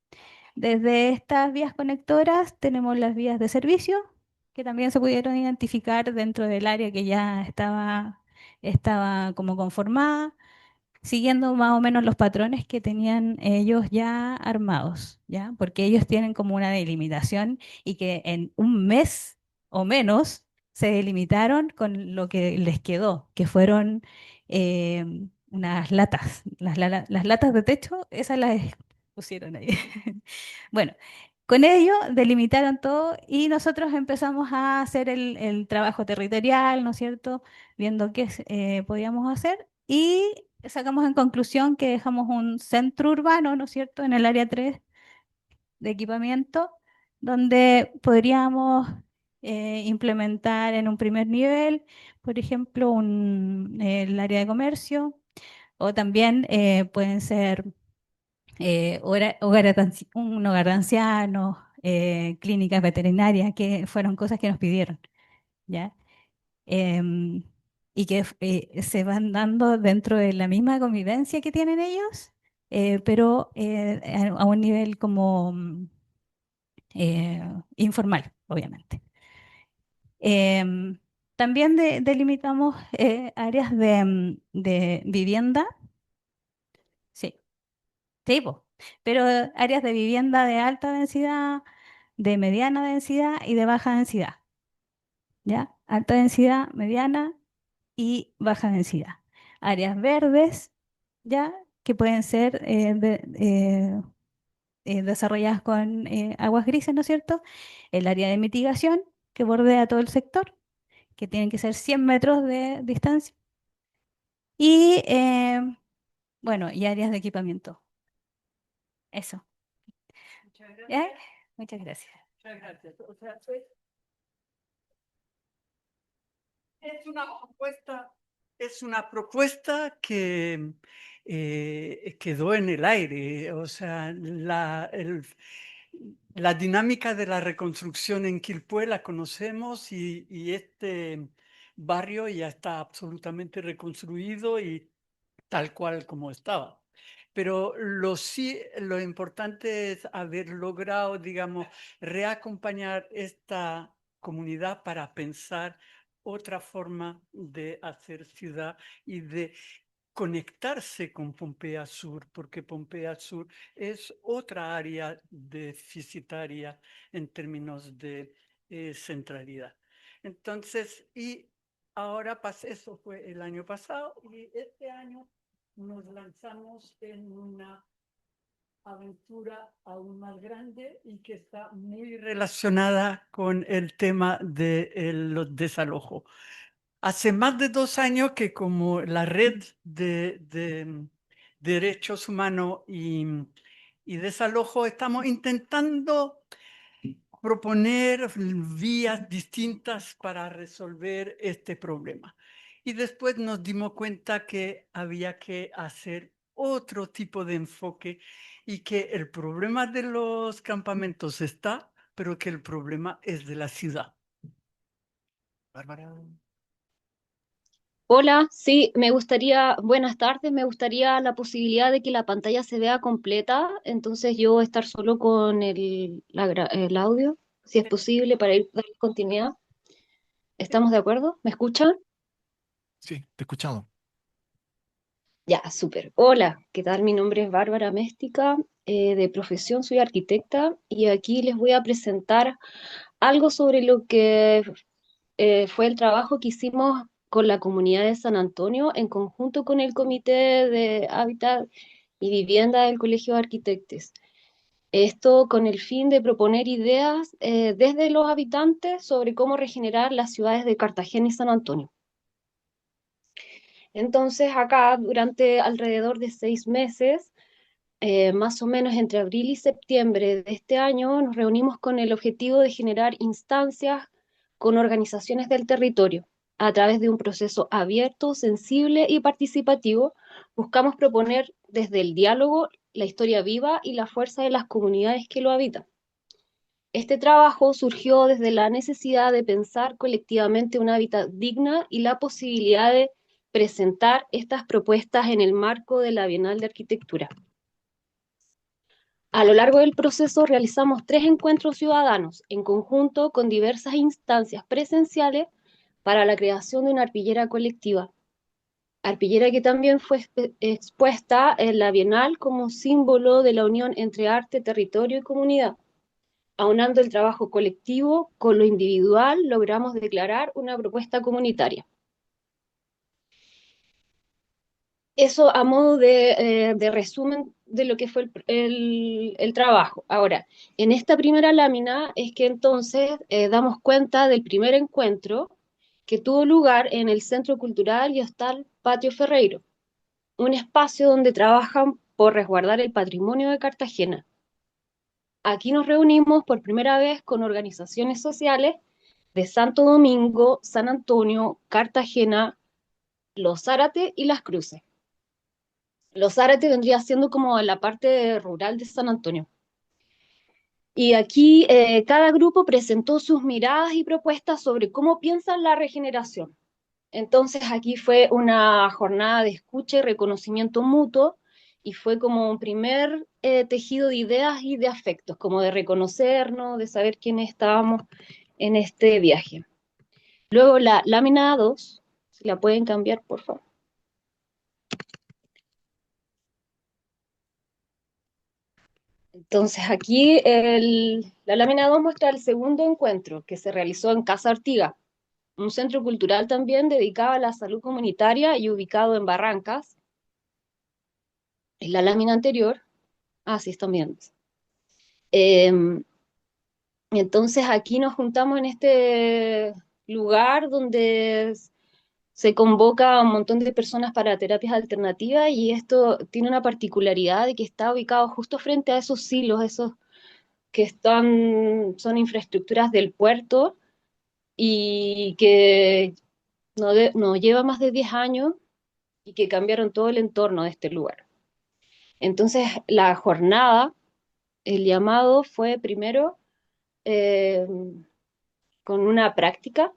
Desde estas vías conectoras tenemos las vías de servicio, que también se pudieron identificar dentro del área que ya estaba como conformada, siguiendo más o menos los patrones que tenían ellos ya armados, ¿ya? Porque ellos tienen como una delimitación y que en un mes o menos se delimitaron con lo que les quedó, que fueron unas latas, las latas de techo, esas las pusieron ahí. Bueno, con ello delimitaron todo y nosotros empezamos a hacer el trabajo territorial, ¿no es cierto? Viendo qué podíamos hacer y sacamos en conclusión que dejamos un centro urbano, ¿no es cierto?, en el área 3 de equipamiento, donde podríamos implementar en un primer nivel, por ejemplo, el área de comercio, o también pueden ser un hogar de ancianos, clínicas veterinarias, que fueron cosas que nos pidieron, ¿ya? em, y que se van dando dentro de la misma convivencia que tienen ellos, pero a un nivel como informal, obviamente. Em, También delimitamos áreas de vivienda, sí, sí, po, pero áreas de vivienda de alta densidad, de mediana densidad y de baja densidad, ¿ya? Alta densidad, mediana y baja densidad. Áreas verdes, ya, que pueden ser desarrolladas con aguas grises, ¿no es cierto? El área de mitigación, que bordea todo el sector, que tienen que ser 100 metros de distancia. Y bueno, y áreas de equipamiento. Eso. Muchas gracias. ¿Ya? Muchas gracias. Muchas gracias. O sea, es una propuesta que quedó en el aire. O sea, la dinámica de la reconstrucción en Quilpué la conocemos y este barrio ya está absolutamente reconstruido y tal cual como estaba. Pero lo importante es haber logrado, digamos, reacompañar esta comunidad para pensar otra forma de hacer ciudad y de conectarse con Pompea Sur, porque Pompea Sur es otra área deficitaria en términos de centralidad. Entonces, y ahora eso fue el año pasado y este año nos lanzamos en una aventura aún más grande y que está muy relacionada con el tema de los desalojos. Hace más de 2 años que como la red de derechos humanos y desalojo estamos intentando proponer vías distintas para resolver este problema. Y después nos dimos cuenta que había que hacer otro tipo de enfoque y que el problema de los campamentos está, pero que el problema es de la ciudad. Bárbara. Hola, sí, me gustaría, buenas tardes, me gustaría la posibilidad de que la pantalla se vea completa, entonces yo estar solo con el audio, si es posible, para ir dar continuidad. ¿Estamos de acuerdo? ¿Me escuchan? Sí, te he escuchado. Ya, súper. Hola, ¿qué tal? Mi nombre es Bárbara Méstica, de profesión soy arquitecta y aquí les voy a presentar algo sobre lo que fue el trabajo que hicimos con la comunidad de San Antonio en conjunto con el Comité de Hábitat y Vivienda del Colegio de Arquitectos. Esto con el fin de proponer ideas desde los habitantes sobre cómo regenerar las ciudades de Cartagena y San Antonio. Entonces, acá durante alrededor de 6 meses, más o menos entre abril y septiembre de este año, nos reunimos con el objetivo de generar instancias con organizaciones del territorio. A través de un proceso abierto, sensible y participativo, buscamos proponer desde el diálogo la historia viva y la fuerza de las comunidades que lo habitan. Este trabajo surgió desde la necesidad de pensar colectivamente un hábitat digna y la posibilidad de presentar estas propuestas en el marco de la Bienal de Arquitectura. A lo largo del proceso realizamos 3 encuentros ciudadanos en conjunto con diversas instancias presenciales para la creación de una arpillera colectiva. Arpillera que también fue expuesta en la Bienal como símbolo de la unión entre arte, territorio y comunidad. Aunando el trabajo colectivo con lo individual, logramos declarar una propuesta comunitaria. Eso a modo de resumen de lo que fue el trabajo. Ahora, en esta primera lámina es que entonces damos cuenta del primer encuentro que tuvo lugar en el Centro Cultural y Hostal Patio Ferreiro, un espacio donde trabajan por resguardar el patrimonio de Cartagena. Aquí nos reunimos por primera vez con organizaciones sociales de Santo Domingo, San Antonio, Cartagena, Los Zárate y Las Cruces. Los Zárate vendría siendo como la parte rural de San Antonio. Y aquí cada grupo presentó sus miradas y propuestas sobre cómo piensan la regeneración. Entonces aquí fue una jornada de escucha y reconocimiento mutuo y fue como un primer tejido de ideas y de afectos, como de reconocernos, de saber quiénes estábamos en este viaje. Luego la lámina 2, si la pueden cambiar, por favor. Entonces aquí la lámina 2 muestra el segundo encuentro que se realizó en Casa Ortiga, un centro cultural también dedicado a la salud comunitaria y ubicado en Barrancas. En la lámina anterior, sí, están viendo. Entonces aquí nos juntamos en este lugar donde se convoca a un montón de personas para terapias alternativas y esto tiene una particularidad de que está ubicado justo frente a esos silos, esos que son infraestructuras del puerto y que no lleva más de 10 años y que cambiaron todo el entorno de este lugar. Entonces la jornada, el llamado fue primero eh, con una práctica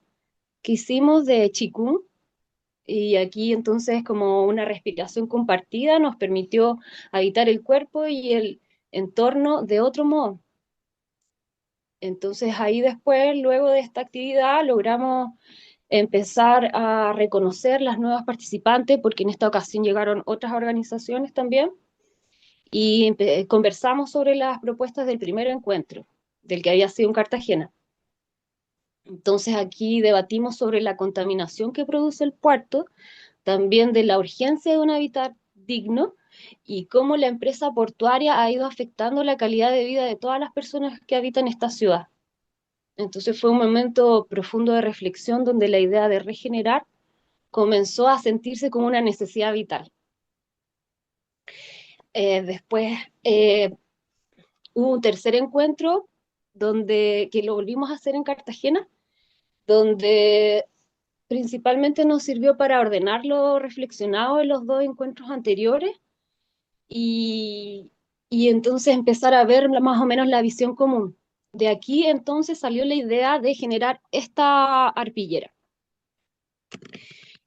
que hicimos de Qigong. Y aquí entonces como una respiración compartida nos permitió habitar el cuerpo y el entorno de otro modo. Entonces ahí después, luego de esta actividad, logramos empezar a reconocer las nuevas participantes, porque en esta ocasión llegaron otras organizaciones también, y conversamos sobre las propuestas del primer encuentro, del que había sido en Cartagena. Entonces aquí debatimos sobre la contaminación que produce el puerto, también de la urgencia de un hábitat digno y cómo la empresa portuaria ha ido afectando la calidad de vida de todas las personas que habitan esta ciudad. Entonces fue un momento profundo de reflexión donde la idea de regenerar comenzó a sentirse como una necesidad vital. Después hubo un tercer encuentro que lo volvimos a hacer en Cartagena, donde principalmente nos sirvió para ordenar lo reflexionado en los dos encuentros anteriores y, y entonces empezar a ver más o menos la visión común. De aquí entonces salió la idea de generar esta arpillera.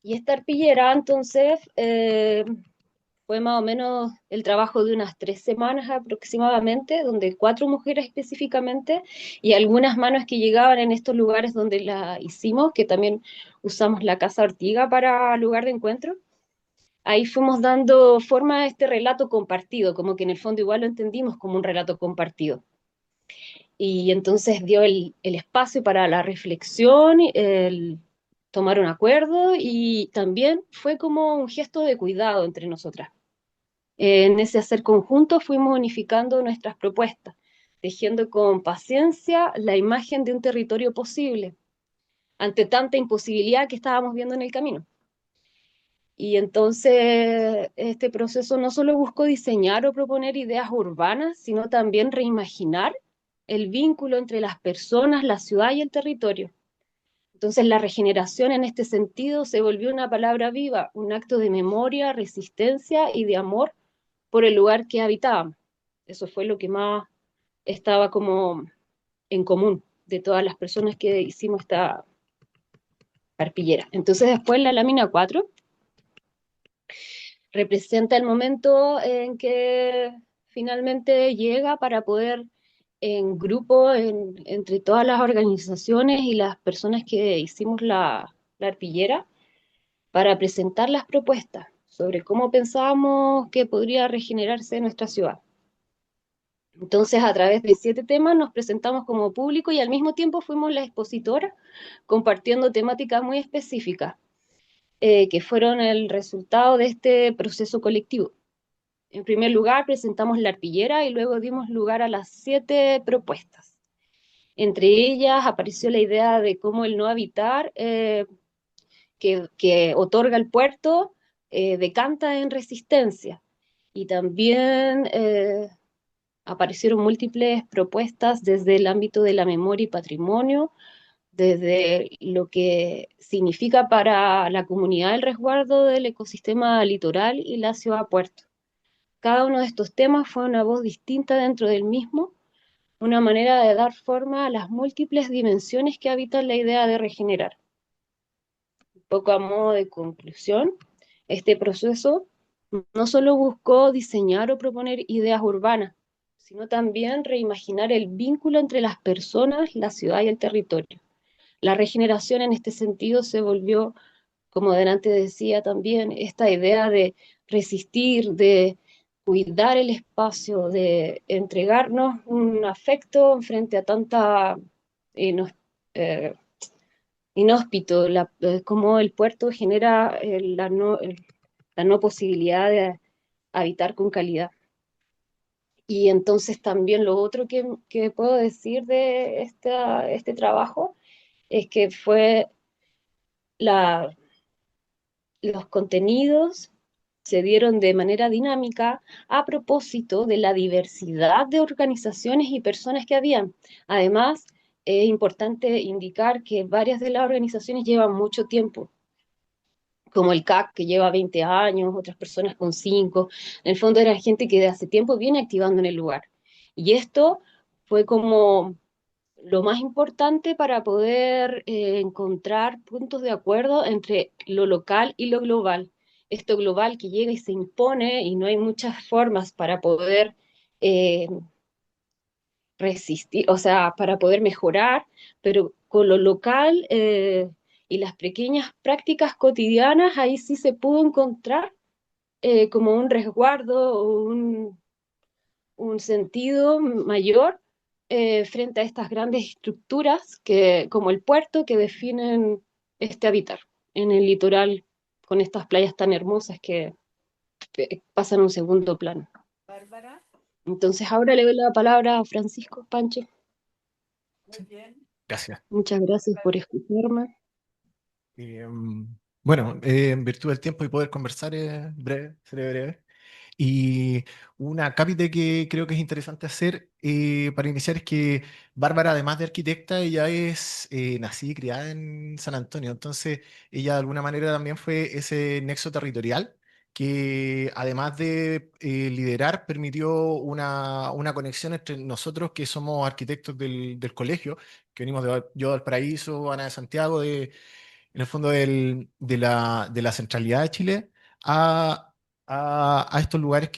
Y esta arpillera entonces fue más o menos el trabajo de unas 3 semanas aproximadamente, donde 4 mujeres específicamente y algunas manos que llegaban en estos lugares donde la hicimos, que también usamos la Casa Ortiga para lugar de encuentro. Ahí fuimos dando forma a este relato compartido, como que en el fondo igual lo entendimos como un relato compartido. Y entonces dio el espacio para la reflexión, el tomar un acuerdo y también fue como un gesto de cuidado entre nosotras. En ese hacer conjunto fuimos unificando nuestras propuestas, tejiendo con paciencia la imagen de un territorio posible ante tanta imposibilidad que estábamos viendo en el camino. Y entonces este proceso no solo buscó diseñar o proponer ideas urbanas, sino también reimaginar el vínculo entre las personas, la ciudad y el territorio. Entonces la regeneración en este sentido se volvió una palabra viva, un acto de memoria, resistencia y de amor por el lugar que habitábamos. Eso fue lo que más estaba como en común de todas las personas que hicimos esta arpillera. Entonces después la lámina 4 representa el momento en que finalmente llega para poder en grupo, entre todas las organizaciones y las personas que hicimos la arpillera, para presentar las propuestas sobre cómo pensábamos que podría regenerarse nuestra ciudad. Entonces, a través de 7 temas nos presentamos como público y al mismo tiempo fuimos la expositora compartiendo temáticas muy específicas que fueron el resultado de este proceso colectivo. En primer lugar, presentamos la arpillera y luego dimos lugar a las 7 propuestas. Entre ellas apareció la idea de cómo el no habitar que otorga el puerto decanta en resistencia. Y también aparecieron múltiples propuestas desde el ámbito de la memoria y patrimonio, desde lo que significa para la comunidad el resguardo del ecosistema litoral y la ciudad puerto. Cada uno de estos temas fue una voz distinta dentro del mismo, una manera de dar forma a las múltiples dimensiones que habitan la idea de regenerar. Un poco a modo de conclusión, este proceso no solo buscó diseñar o proponer ideas urbanas, sino también reimaginar el vínculo entre las personas, la ciudad y el territorio. La regeneración en este sentido se volvió, como delante decía también, esta idea de resistir, de cuidar el espacio, de entregarnos un afecto frente a tanta eh, inhóspito, como el puerto genera la no posibilidad de habitar con calidad. Y entonces también lo otro que puedo decir de este trabajo es que fue la, los contenidos se dieron de manera dinámica a propósito de la diversidad de organizaciones y personas que habían. Además, es importante indicar que varias de las organizaciones llevan mucho tiempo, como el CAC, que lleva 20 años, otras personas con 5. En el fondo era gente que de hace tiempo viene activando en el lugar. Y esto fue como lo más importante para poder encontrar puntos de acuerdo entre lo local y lo global. Esto global que llega y se impone y no hay muchas formas para poder eh, resistir, o sea, para poder mejorar, pero con lo local y las pequeñas prácticas cotidianas, ahí sí se pudo encontrar como un resguardo o un sentido mayor frente a estas grandes estructuras como el puerto que definen este hábitat en el litoral con estas playas tan hermosas que pasan a un segundo plano. Bárbara, Entonces ahora le doy la palabra a Francisco Panche. muy bien. Gracias. Muchas gracias por escucharme. Eh, bueno, en virtud del tiempo y poder conversar, breve, seré breve. Y una cápita que creo que es interesante hacer para iniciar es que Bárbara, además de arquitecta, ella es nacida y criada en San Antonio. Entonces, ella de alguna manera también fue ese nexo territorial que, además de liderar, permitió una conexión entre nosotros que somos arquitectos del colegio, que venimos de yo de Valparaíso, Ana de Santiago, en el fondo de la centralidad de Chile a, a estos lugares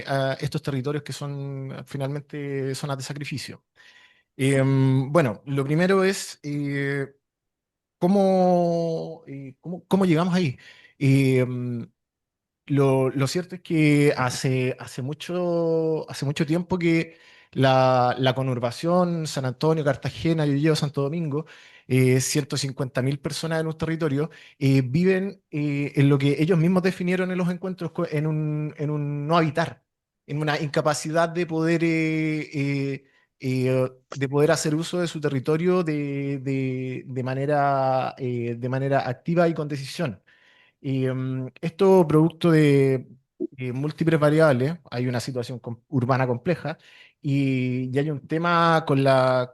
a estos territorios que son finalmente zonas de sacrificio. Bueno, lo primero es cómo llegamos ahí. Em, lo cierto es que hace mucho tiempo que la conurbación, San Antonio, Cartagena, yo llevo Santo Domingo, 150.000 personas en un territorio, viven en lo que ellos mismos definieron en los encuentros en un no habitar, en una incapacidad de poder hacer uso de su territorio de manera activa y con decisión. Y esto producto de múltiples variables, hay una situación urbana compleja y hay un tema con la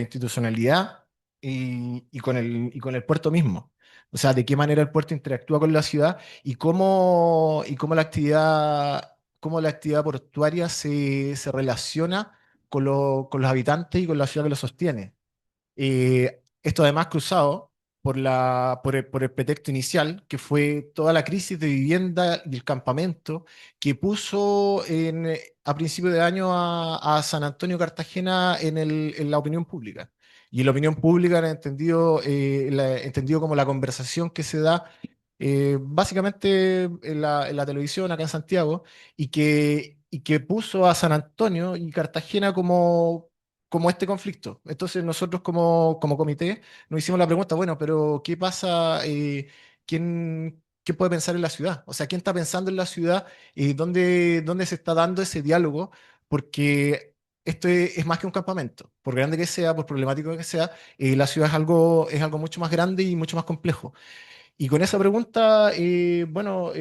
institucionalidad y con el puerto mismo. O sea, de qué manera el puerto interactúa con la ciudad y cómo la actividad portuaria se relaciona con los habitantes y con la ciudad que lo sostiene. Esto además cruzado por el pretexto inicial, que fue toda la crisis de vivienda y el campamento que puso a principio de año a San Antonio Cartagena en la opinión pública. Y en la opinión pública era entendido como la conversación que se da básicamente en la televisión acá en Santiago y que puso a San Antonio y Cartagena como este conflicto. Entonces nosotros como comité nos hicimos la pregunta, bueno, pero ¿qué pasa? ¿Quién puede pensar en la ciudad? O sea, ¿quién está pensando en la ciudad? ¿Dónde se está dando ese diálogo? Porque esto es más que un campamento. Por grande que sea, por problemático que sea, la ciudad es algo mucho más grande y mucho más complejo. Y con esa pregunta, bueno,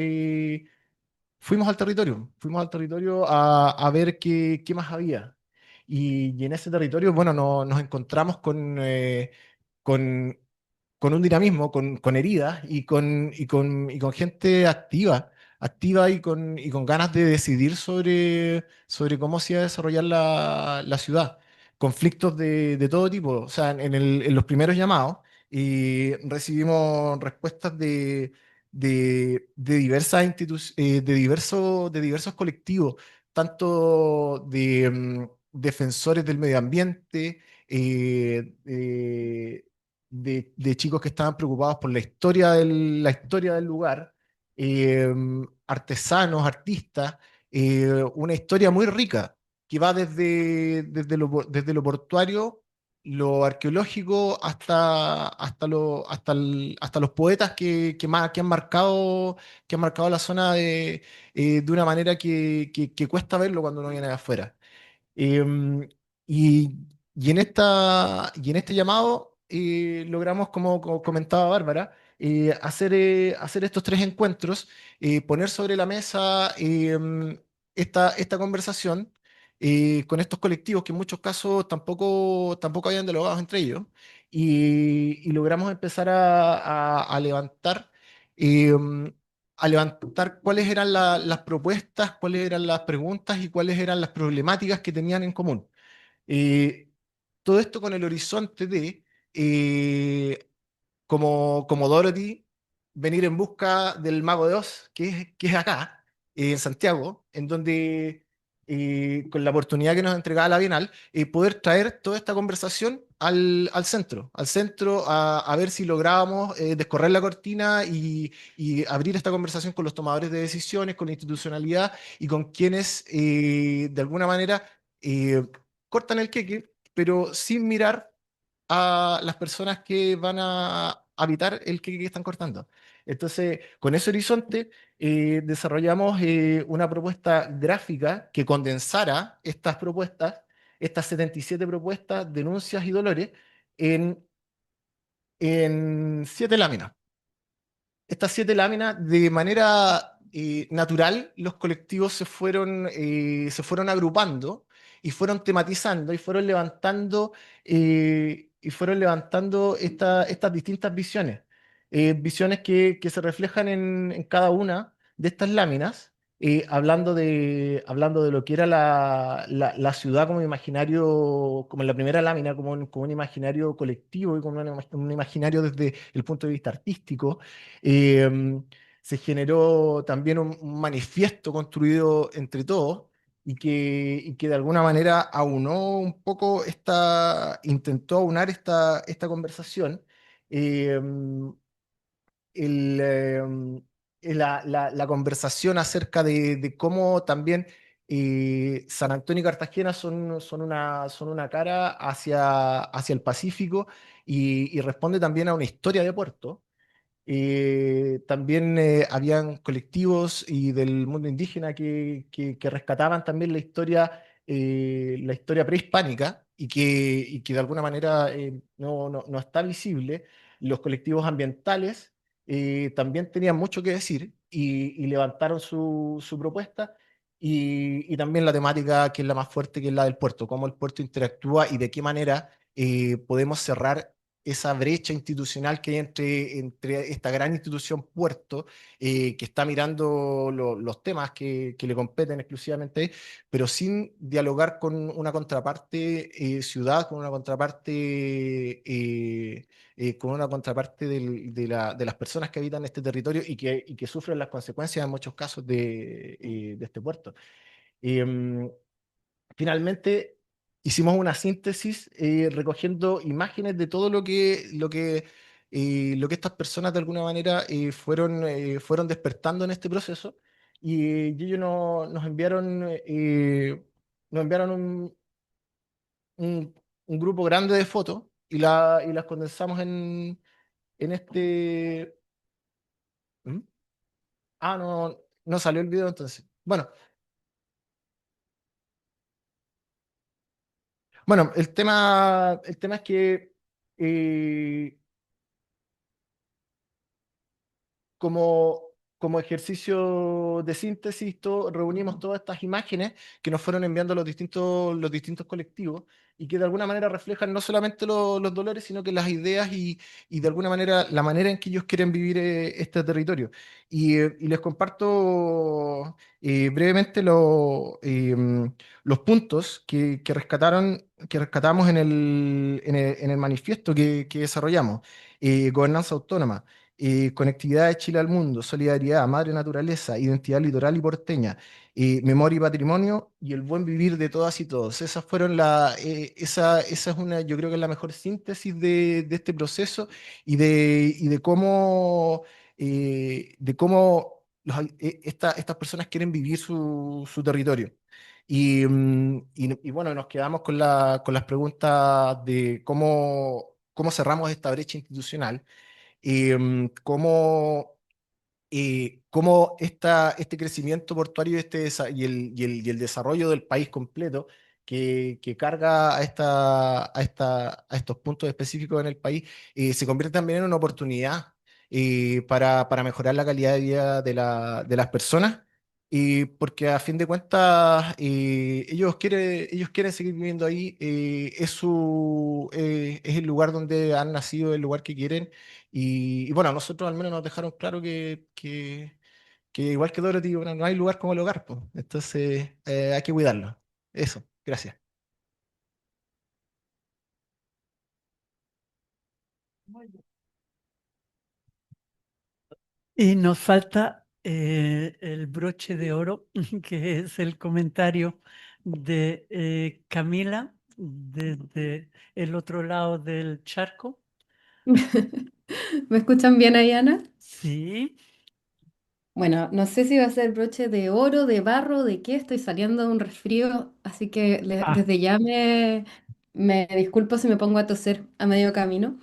fuimos al territorio a ver qué más había. Y en ese territorio, bueno, nos encontramos con, con un dinamismo, con heridas y con gente activa y con ganas de decidir sobre cómo se iba a desarrollar la ciudad. Conflictos de todo tipo, o sea, en los primeros llamados y recibimos respuestas de diversas de diversos colectivos, tanto defensores del medio ambiente, de chicos que estaban preocupados por la historia del lugar, eh, artesanos, artistas, una historia muy rica que va desde lo portuario lo arqueológico hasta los poetas que han marcado la zona de una manera que cuesta verlo cuando uno viene de afuera. Em, y, y en este llamado logramos, como comentaba Bárbara, hacer estos tres encuentros, poner sobre la mesa esta conversación con estos colectivos que en muchos casos tampoco habían dialogado entre ellos, y logramos empezar a levantar. em, a levantar cuáles eran las propuestas, cuáles eran las preguntas y cuáles eran las problemáticas que tenían en común. Eh, Todo esto con el horizonte de, eh, como Dorothy, venir en busca del Mago de Oz, que es acá, en Santiago, en donde, con la oportunidad que nos entregaba la Bienal, poder traer toda esta conversación al centro a ver si lográbamos descorrer la cortina y abrir esta conversación con los tomadores de decisiones, con la institucionalidad y con quienes, de alguna manera, eh, cortan el queque, pero sin mirar a las personas que van a habitar el que están cortando. Entonces, con ese horizonte, desarrollamos una propuesta gráfica que condensara estas propuestas, estas 77 propuestas, denuncias y dolores, en, en 7 láminas. Estas 7 láminas, de manera natural, los colectivos se fueron agrupando y fueron tematizando y fueron levantando estas distintas visiones. Visiones que se reflejan en cada una de estas láminas, hablando de lo que era la ciudad como imaginario, como en la primera lámina, como un imaginario colectivo y como un imaginario desde el punto de vista artístico. eh, Se generó también un manifiesto construido entre todos y que de alguna manera aunó un poco intentó aunar esta conversación. eh, el, la conversación acerca de cómo también San Antonio y Cartagena son una cara hacia el Pacífico y responde también a una historia de puerto. También habían colectivos y del mundo indígena que rescataban también la historia prehispánica y que de alguna manera no está visible. Los colectivos ambientales también tenían mucho que decir y levantaron su propuesta. Y también la temática que es la más fuerte, que es la del puerto, cómo el puerto interactúa y de qué manera podemos cerrar esa brecha institucional que hay entre esta gran institución puerto, que está mirando los temas que le competen exclusivamente, pero sin dialogar con una contraparte ciudad, con una contraparte de las personas que habitan este territorio y que sufren las consecuencias en muchos casos de este puerto. Em, Finalmente, hicimos una síntesis recogiendo imágenes de todo lo que estas personas de alguna manera fueron despertando en este proceso y ellos nos enviaron un- un grupo grande de fotos y las condensamos en este... ¿Mm? Ah, no salió el video entonces. Bueno, el tema es que eh, como, como ejercicio de síntesis, reunimos todas estas imágenes que nos fueron enviando los distintos colectivos y que de alguna manera reflejan no solamente los dolores, sino que las ideas y de alguna manera la manera en que ellos quieren vivir este territorio. Y les comparto brevemente los puntos que rescatamos en el manifiesto que desarrollamos. Gobernanza autónoma, conectividad de Chile al mundo, solidaridad, madre naturaleza, identidad litoral y porteña, memoria y patrimonio y el buen vivir de todas y todos. Esa es yo creo que es la mejor síntesis de este proceso y de cómo estas personas quieren vivir su territorio. Y bueno, nos quedamos con las preguntas de cómo cerramos esta brecha institucional y cómo este crecimiento portuario y el desarrollo del país completo que carga a estos puntos específicos en el país se convierte también en una oportunidad para mejorar la calidad de vida de las personas. Y porque a fin de cuentas ellos quieren seguir viviendo ahí, es el lugar donde han nacido, el lugar que quieren y bueno, a nosotros al menos nos dejaron claro que igual que Dorothy, bueno, no hay lugar como el hogar, pues. Entonces hay que cuidarlo. Eso, gracias. Y nos falta el broche de oro, que es el comentario de Camila desde el otro lado del charco. ¿Me escuchan bien, Ayana? Sí. Bueno, no sé si va a ser broche de oro, de barro, de qué, estoy saliendo de un resfrío, así que Ah, desde ya me disculpo si me pongo a toser a medio camino.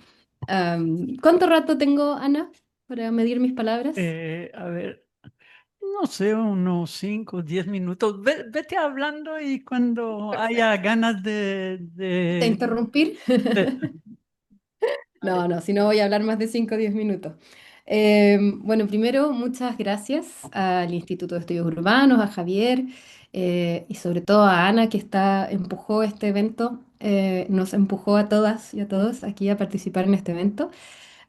¿Cuánto rato tengo, Ana, para medir mis palabras? a ver, no sé, unos 5, 10 minutos. Vete hablando y cuando haya Perfecto. ganas ¿De interrumpir? de- No, no, si no voy a hablar más de 5 o 10 minutos. Bueno, primero, muchas gracias al Instituto de Estudios Urbanos, a Javier y sobre todo a Ana empujó este evento, nos empujó a todas y a todos aquí a participar en este evento.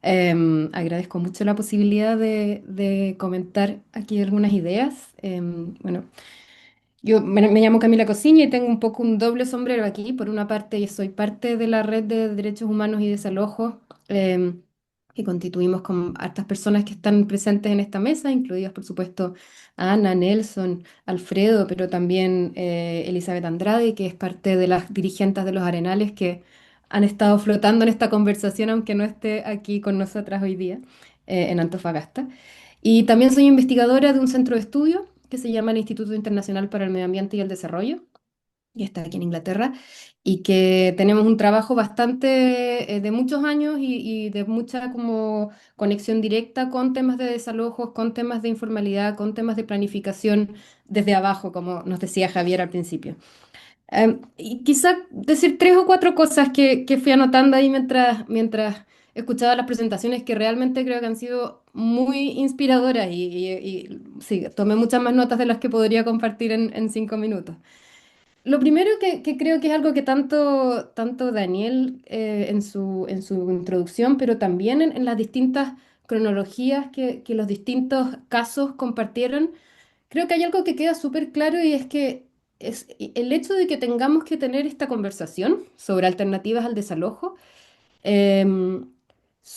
Agradezco mucho la posibilidad de comentar aquí algunas ideas. Bueno, me llamo Camila Cosiña y tengo un poco un doble sombrero aquí. Por una parte, yo soy parte de la red de derechos humanos y desalojo, que constituimos con hartas personas que están presentes en esta mesa, incluidas, por supuesto, Ana, Nelson, Alfredo, pero también Elizabeth Andrade, que es parte de las dirigentes de los Arenales que han estado flotando en esta conversación, aunque no esté aquí con nosotras hoy día, en Antofagasta. Y también soy investigadora de un centro de estudio que se llama el Instituto Internacional para el Medio Ambiente y el Desarrollo, y está aquí en Inglaterra, y que tenemos un trabajo bastante de muchos años y de mucha como conexión directa con temas de desalojos, con temas de informalidad, con temas de planificación desde abajo, como nos decía Javier al principio. Y quizá decir tres o cuatro cosas que fui anotando ahí mientras escuchaba las presentaciones que realmente creo que han sido muy inspiradoras y sí, tomé muchas más notas de las que podría compartir en 5 minutos. Lo primero que creo que es algo que tanto Daniel en su introducción, pero también en las distintas cronologías que los distintos casos compartieron. Creo que hay algo que queda súper claro y es que es el hecho de que tengamos que tener esta conversación sobre alternativas al desalojo, em,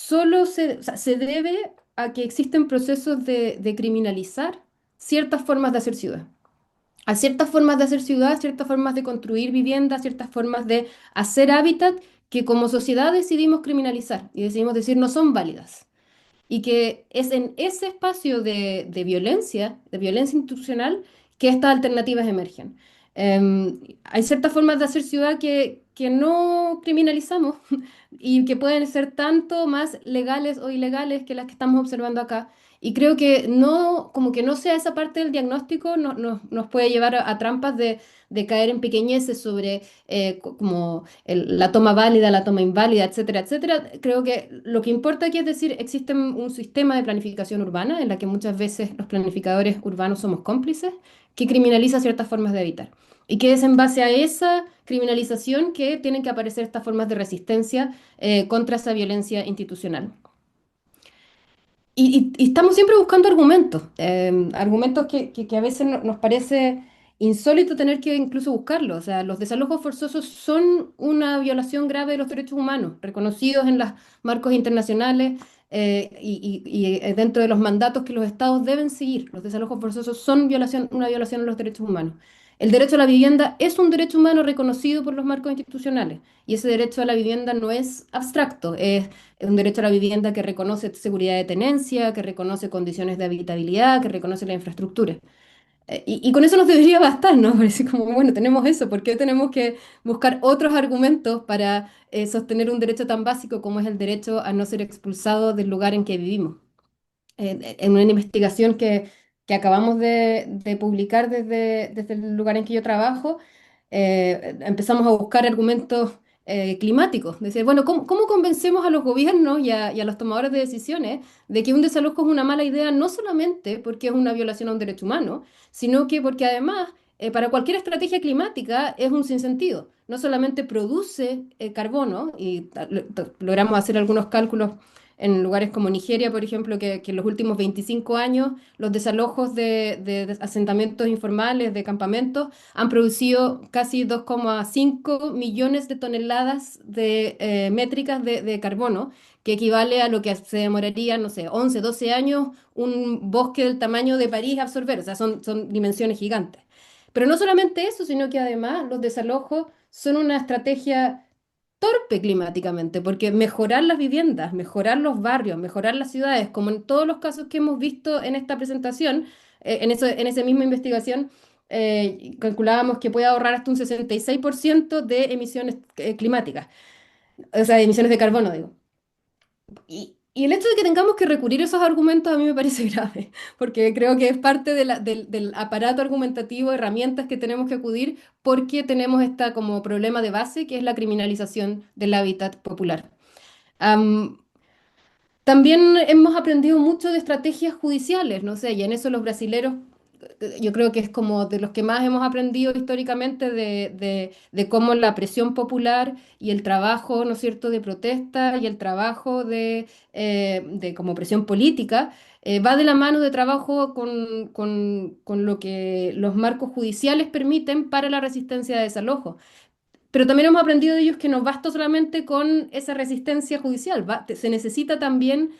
o sea, se debe a que existen procesos de criminalizar ciertas formas de hacer ciudad. A ciertas formas de hacer ciudad, ciertas formas de construir vivienda, ciertas formas de hacer hábitat que como sociedad decidimos criminalizar y decidimos decir no son válidas y que es en ese espacio de violencia institucional, que estas alternativas emergen. Hay ciertas formas de hacer ciudad que no criminalizamos y que pueden ser tanto más legales o ilegales que las que estamos observando acá. Y creo que no, como que no sea esa parte del diagnóstico, nos puede llevar a trampas de caer en pequeñeces sobre como la toma válida, la toma inválida, etcétera, etcétera. Creo que lo que importa aquí es decir, existe un sistema de planificación urbana en la que muchas veces los planificadores urbanos somos cómplices, que criminaliza ciertas formas de habitar. Y que es en base a esa criminalización que tienen que aparecer estas formas de resistencia contra esa violencia institucional. Y estamos siempre buscando argumentos, argumentos que a veces nos parece insólito tener que incluso buscarlos. O sea, los desalojos forzosos son una violación grave de los derechos humanos, reconocidos en los marcos internacionales dentro de los mandatos que los estados deben seguir. Los desalojos forzosos son una violación de los derechos humanos. El derecho a la vivienda es un derecho humano reconocido por los marcos institucionales y ese derecho a la vivienda no es abstracto, es un derecho a la vivienda que reconoce seguridad de tenencia, que reconoce condiciones de habitabilidad, que reconoce la infraestructura. Y con eso nos debería bastar, ¿no? Parece como, bueno, tenemos eso, ¿por qué tenemos que buscar otros argumentos para sostener un derecho tan básico como es el derecho a no ser expulsado del lugar en que vivimos? En una investigación que acabamos de publicar desde el lugar en que yo trabajo, empezamos a buscar argumentos climáticos. Decir, bueno, ¿cómo convencemos a los gobiernos y a los tomadores de decisiones de que un desalojo es una mala idea, no solamente porque es una violación a un derecho humano, sino que porque además para cualquier estrategia climática es un sinsentido? No solamente produce carbono, y logramos hacer algunos cálculos en lugares como Nigeria, por ejemplo, que en los últimos 25 años los desalojos de asentamientos informales, de campamentos, han producido casi 2,5 millones de toneladas métricas de carbono, que equivale a lo que se demoraría, no sé, 11, 12 años un bosque del tamaño de París absorber. O sea, son dimensiones gigantes. Pero no solamente eso, sino que además los desalojos son una estrategia torpe climáticamente, porque mejorar las viviendas, mejorar los barrios, mejorar las ciudades, como en todos los casos que hemos visto en esta presentación, en esa misma investigación, calculábamos que puede ahorrar hasta un 66% de emisiones climáticas, o sea, de emisiones de carbono, digo. Y el hecho de que tengamos que recurrir a esos argumentos a mí me parece grave, porque creo que es parte del aparato argumentativo, herramientas que tenemos que acudir, porque tenemos esta como problema de base, que es la criminalización del hábitat popular. Am, También hemos aprendido mucho de estrategias judiciales, no sé, y en eso los brasileros, yo creo que es como de los que más hemos aprendido históricamente de cómo la presión popular y el trabajo, ¿no es cierto?, de protesta y el trabajo de como presión política, va de la mano de trabajo con lo que los marcos judiciales permiten para la resistencia de desalojo. Pero también hemos aprendido de ellos que no basta solamente con esa resistencia judicial, se necesita también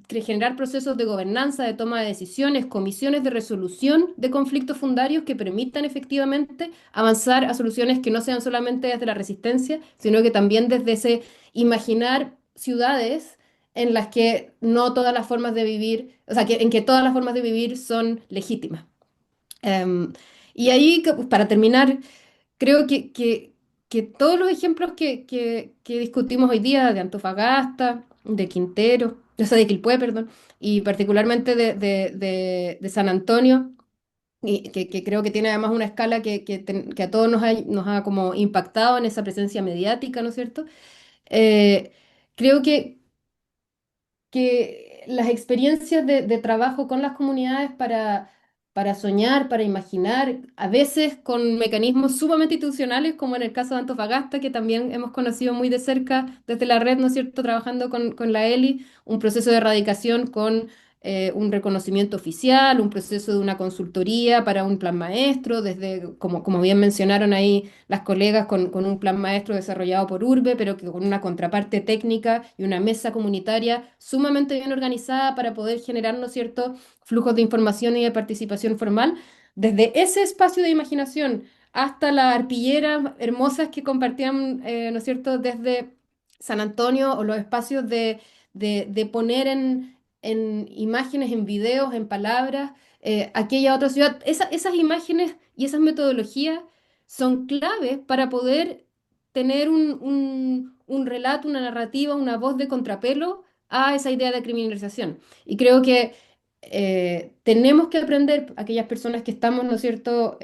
generar procesos de gobernanza, de toma de decisiones, comisiones de resolución de conflictos fundarios que permitan efectivamente avanzar a soluciones que no sean solamente desde la resistencia, sino que también desde ese imaginar ciudades en las que no todas las formas de vivir, o sea, en que todas las formas de vivir son legítimas. Em, y ahí, para terminar, creo que todos los ejemplos que discutimos hoy día de Antofagasta, de Quintero, o sea, de Quilpué, perdón, y particularmente de San Antonio, y que creo que tiene además una escala que a todos nos ha como impactado en esa presencia mediática, ¿no es cierto? Eh, Creo que las experiencias de trabajo con las comunidades para soñar, para imaginar, a veces con mecanismos sumamente institucionales, como en el caso de Antofagasta, que también hemos conocido muy de cerca desde la red, ¿no es cierto?, trabajando con la ELI, un proceso de erradicación con un reconocimiento oficial, un proceso de una consultoría para un plan maestro, desde, como bien mencionaron ahí las colegas, con un plan maestro desarrollado por Urbe, pero que con una contraparte técnica y una mesa comunitaria sumamente bien organizada para poder generar, ¿no es cierto?, flujos de información y de participación formal. Desde ese espacio de imaginación hasta las arpilleras hermosas que compartían, ¿no es cierto?, desde San Antonio, o los espacios de poner en imágenes, en videos, en palabras, aquella otra ciudad. Esas imágenes y esas metodologías son claves para poder tener un relato, una narrativa, una voz de contrapelo a esa idea de criminalización. Y creo que tenemos que aprender, aquellas personas que estamos, ¿no es cierto?,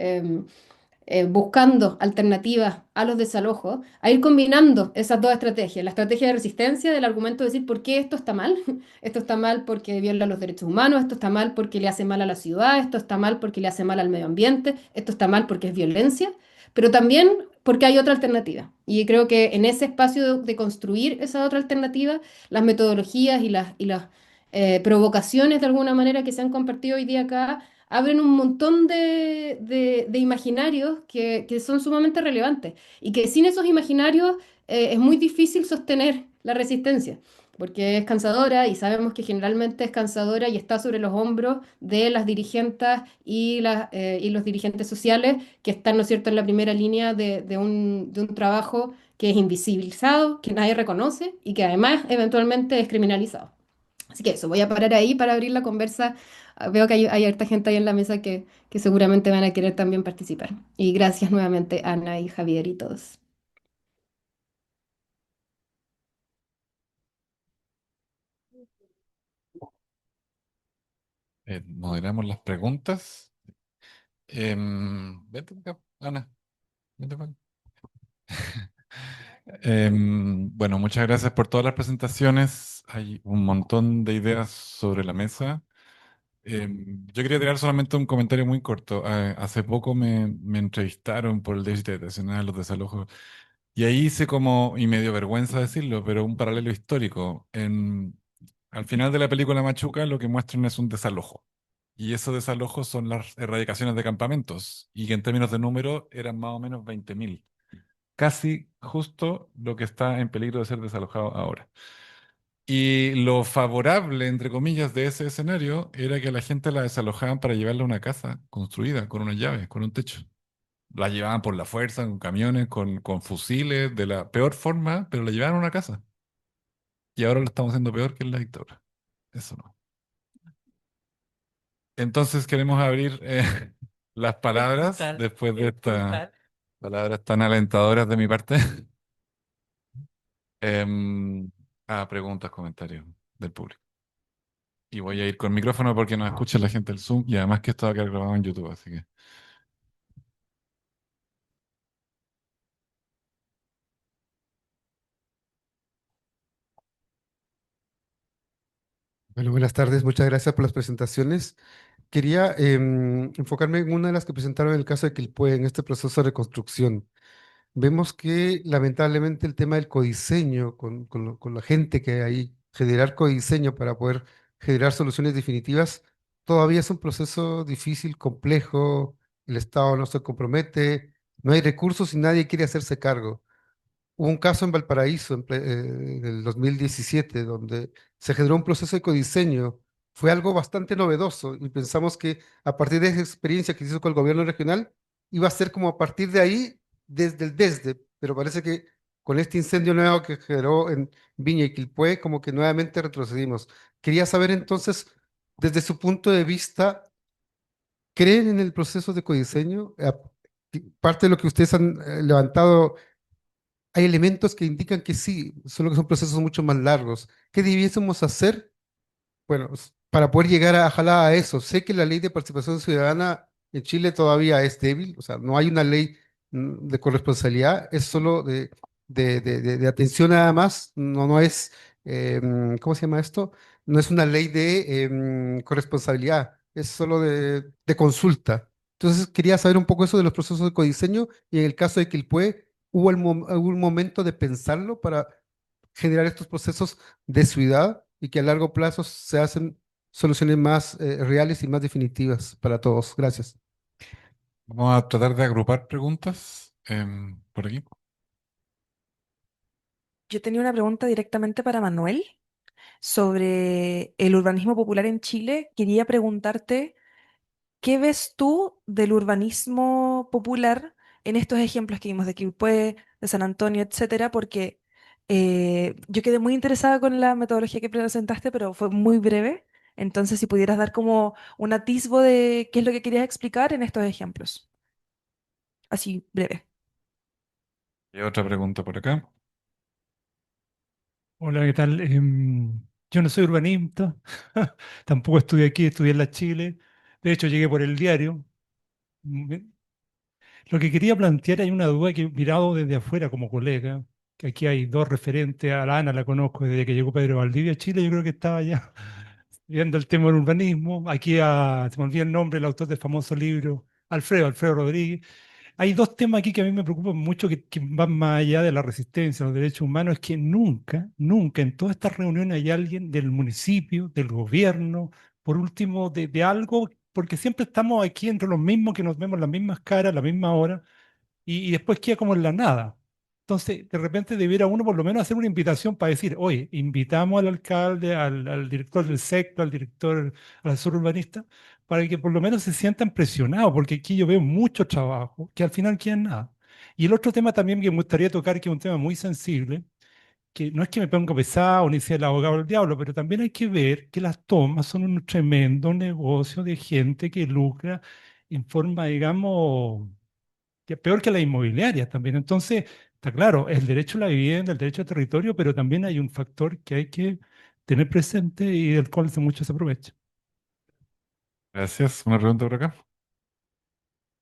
buscando alternativas a los desalojos, a ir combinando esas dos estrategias. La estrategia de resistencia, del argumento de decir por qué esto está mal. Esto está mal porque viola los derechos humanos, esto está mal porque le hace mal a la ciudad, esto está mal porque le hace mal al medio ambiente, esto está mal porque es violencia, pero también porque hay otra alternativa. Y creo que en ese espacio de construir esa otra alternativa, las metodologías y las provocaciones de alguna manera que se han compartido hoy día acá abren un montón de imaginarios que son sumamente relevantes y que sin esos imaginarios es muy difícil sostener la resistencia, porque es cansadora y sabemos que generalmente es cansadora y está sobre los hombros de las dirigentes y los dirigentes sociales que están, ¿no es cierto?, en la primera línea de un trabajo que es invisibilizado, que nadie reconoce y que además eventualmente es criminalizado. Así que eso, voy a parar ahí para abrir la conversa veo que hay harta gente ahí en la mesa que seguramente van a querer también participar. Y gracias nuevamente, Ana y Javier y todos. Moderamos las preguntas. Vete para acá, Ana. Vete para acá. Bueno, muchas gracias por todas las presentaciones. Hay un montón de ideas sobre la mesa. Yo quería tirar solamente un comentario muy corto. Hace poco me entrevistaron por el déficit habitacional, los desalojos, y ahí hice como, y me dio vergüenza decirlo, pero un paralelo histórico. Al final de la película Machuca lo que muestran es un desalojo. Y esos desalojos son las erradicaciones de campamentos, y que en términos de número eran más o menos 20.000, casi justo lo que está en peligro de ser desalojado ahora. Y lo favorable, entre comillas, de ese escenario era que a la gente la desalojaban para llevarla a una casa construida, con unas llaves, con un techo. La llevaban por la fuerza, con camiones, con fusiles, de la peor forma, pero la llevaban a una casa. Y ahora lo estamos haciendo peor que en la dictadura. Eso no. Entonces queremos abrir las palabras Escuchar, después de estas escuchar. palabras tan alentadoras de mi parte. Em, Preguntas, comentarios del público. Y voy a ir con micrófono porque nos escucha la gente del Zoom y además que esto va a quedar grabado en YouTube, así que. Bueno, buenas tardes, muchas gracias por las presentaciones. Quería enfocarme en una de las que presentaron en el caso de Quilpué, en este proceso de reconstrucción. Vemos que lamentablemente el tema del codiseño, con la gente que hay, generar codiseño para poder generar soluciones definitivas, todavía es un proceso difícil, complejo, el Estado no se compromete, no hay recursos y nadie quiere hacerse cargo. Hubo un caso en Valparaíso en el 2017 donde se generó un proceso de codiseño. Fue algo bastante novedoso y pensamos que a partir de esa experiencia que se hizo con el gobierno regional, iba a ser como a partir de ahí, desde el desde, pero parece que con este incendio nuevo que generó en Viña y Quilpué, como que nuevamente retrocedimos. Quería saber entonces, desde su punto de vista, ¿creen en el proceso de codiseño? Parte de lo que ustedes han levantado, hay elementos que indican que sí, solo que son procesos mucho más largos. ¿Qué debiésemos hacer? Bueno, para poder llegar a, ojalá a eso. Sé que la ley de participación ciudadana en Chile todavía es débil, o sea, no hay una ley de corresponsabilidad, es solo de atención nada más, no es, ¿cómo se llama esto? No es una ley de corresponsabilidad, es solo de consulta. Entonces quería saber un poco eso de los procesos de codiseño y en el caso de Quilpué, ¿hubo algún momento de pensarlo para generar estos procesos de ciudad y que a largo plazo se hacen soluciones más reales y más definitivas para todos? Gracias. Vamos a tratar de agrupar preguntas por aquí. Yo tenía una pregunta directamente para Manuel sobre el urbanismo popular en Chile. Quería preguntarte, ¿qué ves tú del urbanismo popular en estos ejemplos que vimos de Quilpué, de San Antonio, etcétera? Porque yo quedé muy interesada con la metodología que presentaste, pero fue muy breve. Entonces, si pudieras dar como un atisbo de qué es lo que querías explicar en estos ejemplos. Así, breve. Y otra pregunta por acá. Hola, ¿qué tal? Yo no soy urbanista, tampoco estudié aquí, estudié en la Chile. De hecho, llegué por el diario. Mm, Lo que quería plantear, hay una duda que he mirado desde afuera como colega, que aquí hay dos referentes, a la Ana la conozco desde que llegó Pedro Valdivia a Chile, yo creo que estaba ya viendo el tema del urbanismo. Aquí se me olvida el nombre, el autor del famoso libro, Alfredo Rodríguez. Hay dos temas aquí que a mí me preocupan mucho, que van más allá de la resistencia a los derechos humanos, es que nunca, nunca en todas estas reuniones hay alguien del municipio, del gobierno, por último, de algo, porque siempre estamos aquí entre los mismos, que nos vemos las mismas caras, a la misma hora, y después queda como en la nada. Entonces, de repente debiera uno por lo menos hacer una invitación para decir, oye, invitamos al alcalde, al director del sector, al director, al asesor urbanista, para que por lo menos se sientan presionados, porque aquí yo veo mucho trabajo que al final queda en nada. Y el otro tema también que me gustaría tocar, que es un tema muy sensible, que no es que me ponga pesado ni sea el abogado del diablo, pero también hay que ver que las tomas son un tremendo negocio de gente que lucra en forma, digamos, que peor que las inmobiliarias también. Entonces, está claro, el derecho a la vivienda, el derecho al territorio, pero también hay un factor que hay que tener presente y del cual mucho se aprovecha. Gracias. Una pregunta por acá.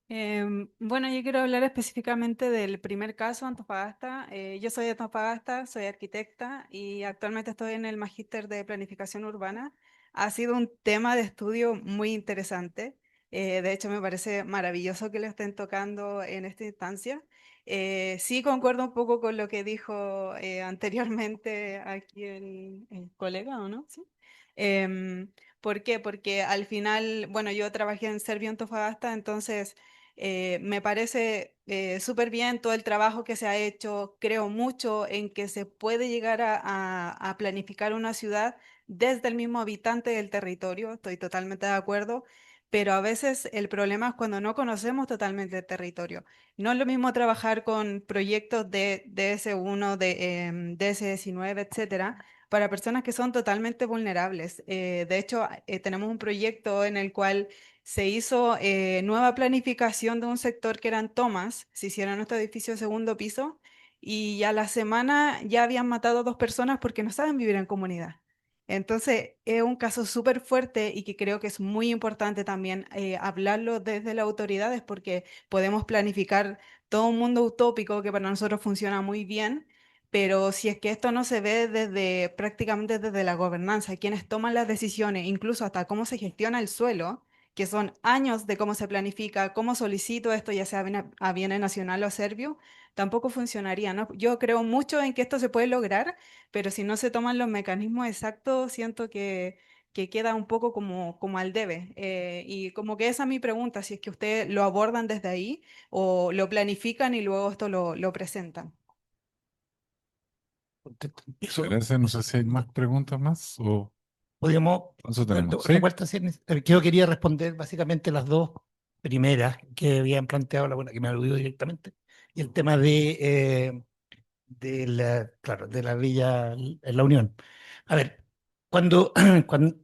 Bueno, yo quiero hablar específicamente del primer caso, Antofagasta. Yo soy de Antofagasta, soy arquitecta y actualmente estoy en el Magíster de Planificación Urbana. Ha sido un tema de estudio muy interesante. De hecho, me parece maravilloso que lo estén tocando en esta instancia. Sí, concuerdo un poco con lo que dijo anteriormente aquí el colega, ¿o no? Sí. ¿Por qué? Porque al final, bueno, yo trabajé en Servio Antofagasta, entonces me parece súper bien todo el trabajo que se ha hecho. Creo mucho en que se puede llegar a planificar una ciudad desde el mismo habitante del territorio. Estoy totalmente de acuerdo. Pero a veces el problema es cuando no conocemos totalmente el territorio. No es lo mismo trabajar con proyectos de DS1, DS19, etcétera, para personas que son totalmente vulnerables. De hecho, tenemos un proyecto en el cual se hizo nueva planificación de un sector que eran tomas, se hicieron en nuestro edificio de segundo piso y a la semana ya habían matado a 2 personas porque no saben vivir en comunidad. Entonces, es un caso súper fuerte y que creo que es muy importante también hablarlo desde las autoridades porque podemos planificar todo un mundo utópico que para nosotros funciona muy bien, pero si es que esto no se ve desde prácticamente desde la gobernanza, quienes toman las decisiones, incluso hasta cómo se gestiona el suelo, que son años de cómo se planifica, cómo solicito esto, ya sea a bienes nacional o serbio, tampoco funcionaría, ¿no? Yo creo mucho en que esto se puede lograr, pero si no se toman los mecanismos exactos, siento que queda un poco como al debe. Y como que esa es mi pregunta, si es que ustedes lo abordan desde ahí o lo planifican y luego esto lo presentan. Muchas gracias. No sé si hay más preguntas más o Podríamos, con eso tenemos. otra ¿Sí? vuelta, yo quería responder básicamente las dos primeras que habían planteado, la buena que me aludió directamente, y el tema de la, claro, de la Villa en la Unión. A ver, cuando, cuando,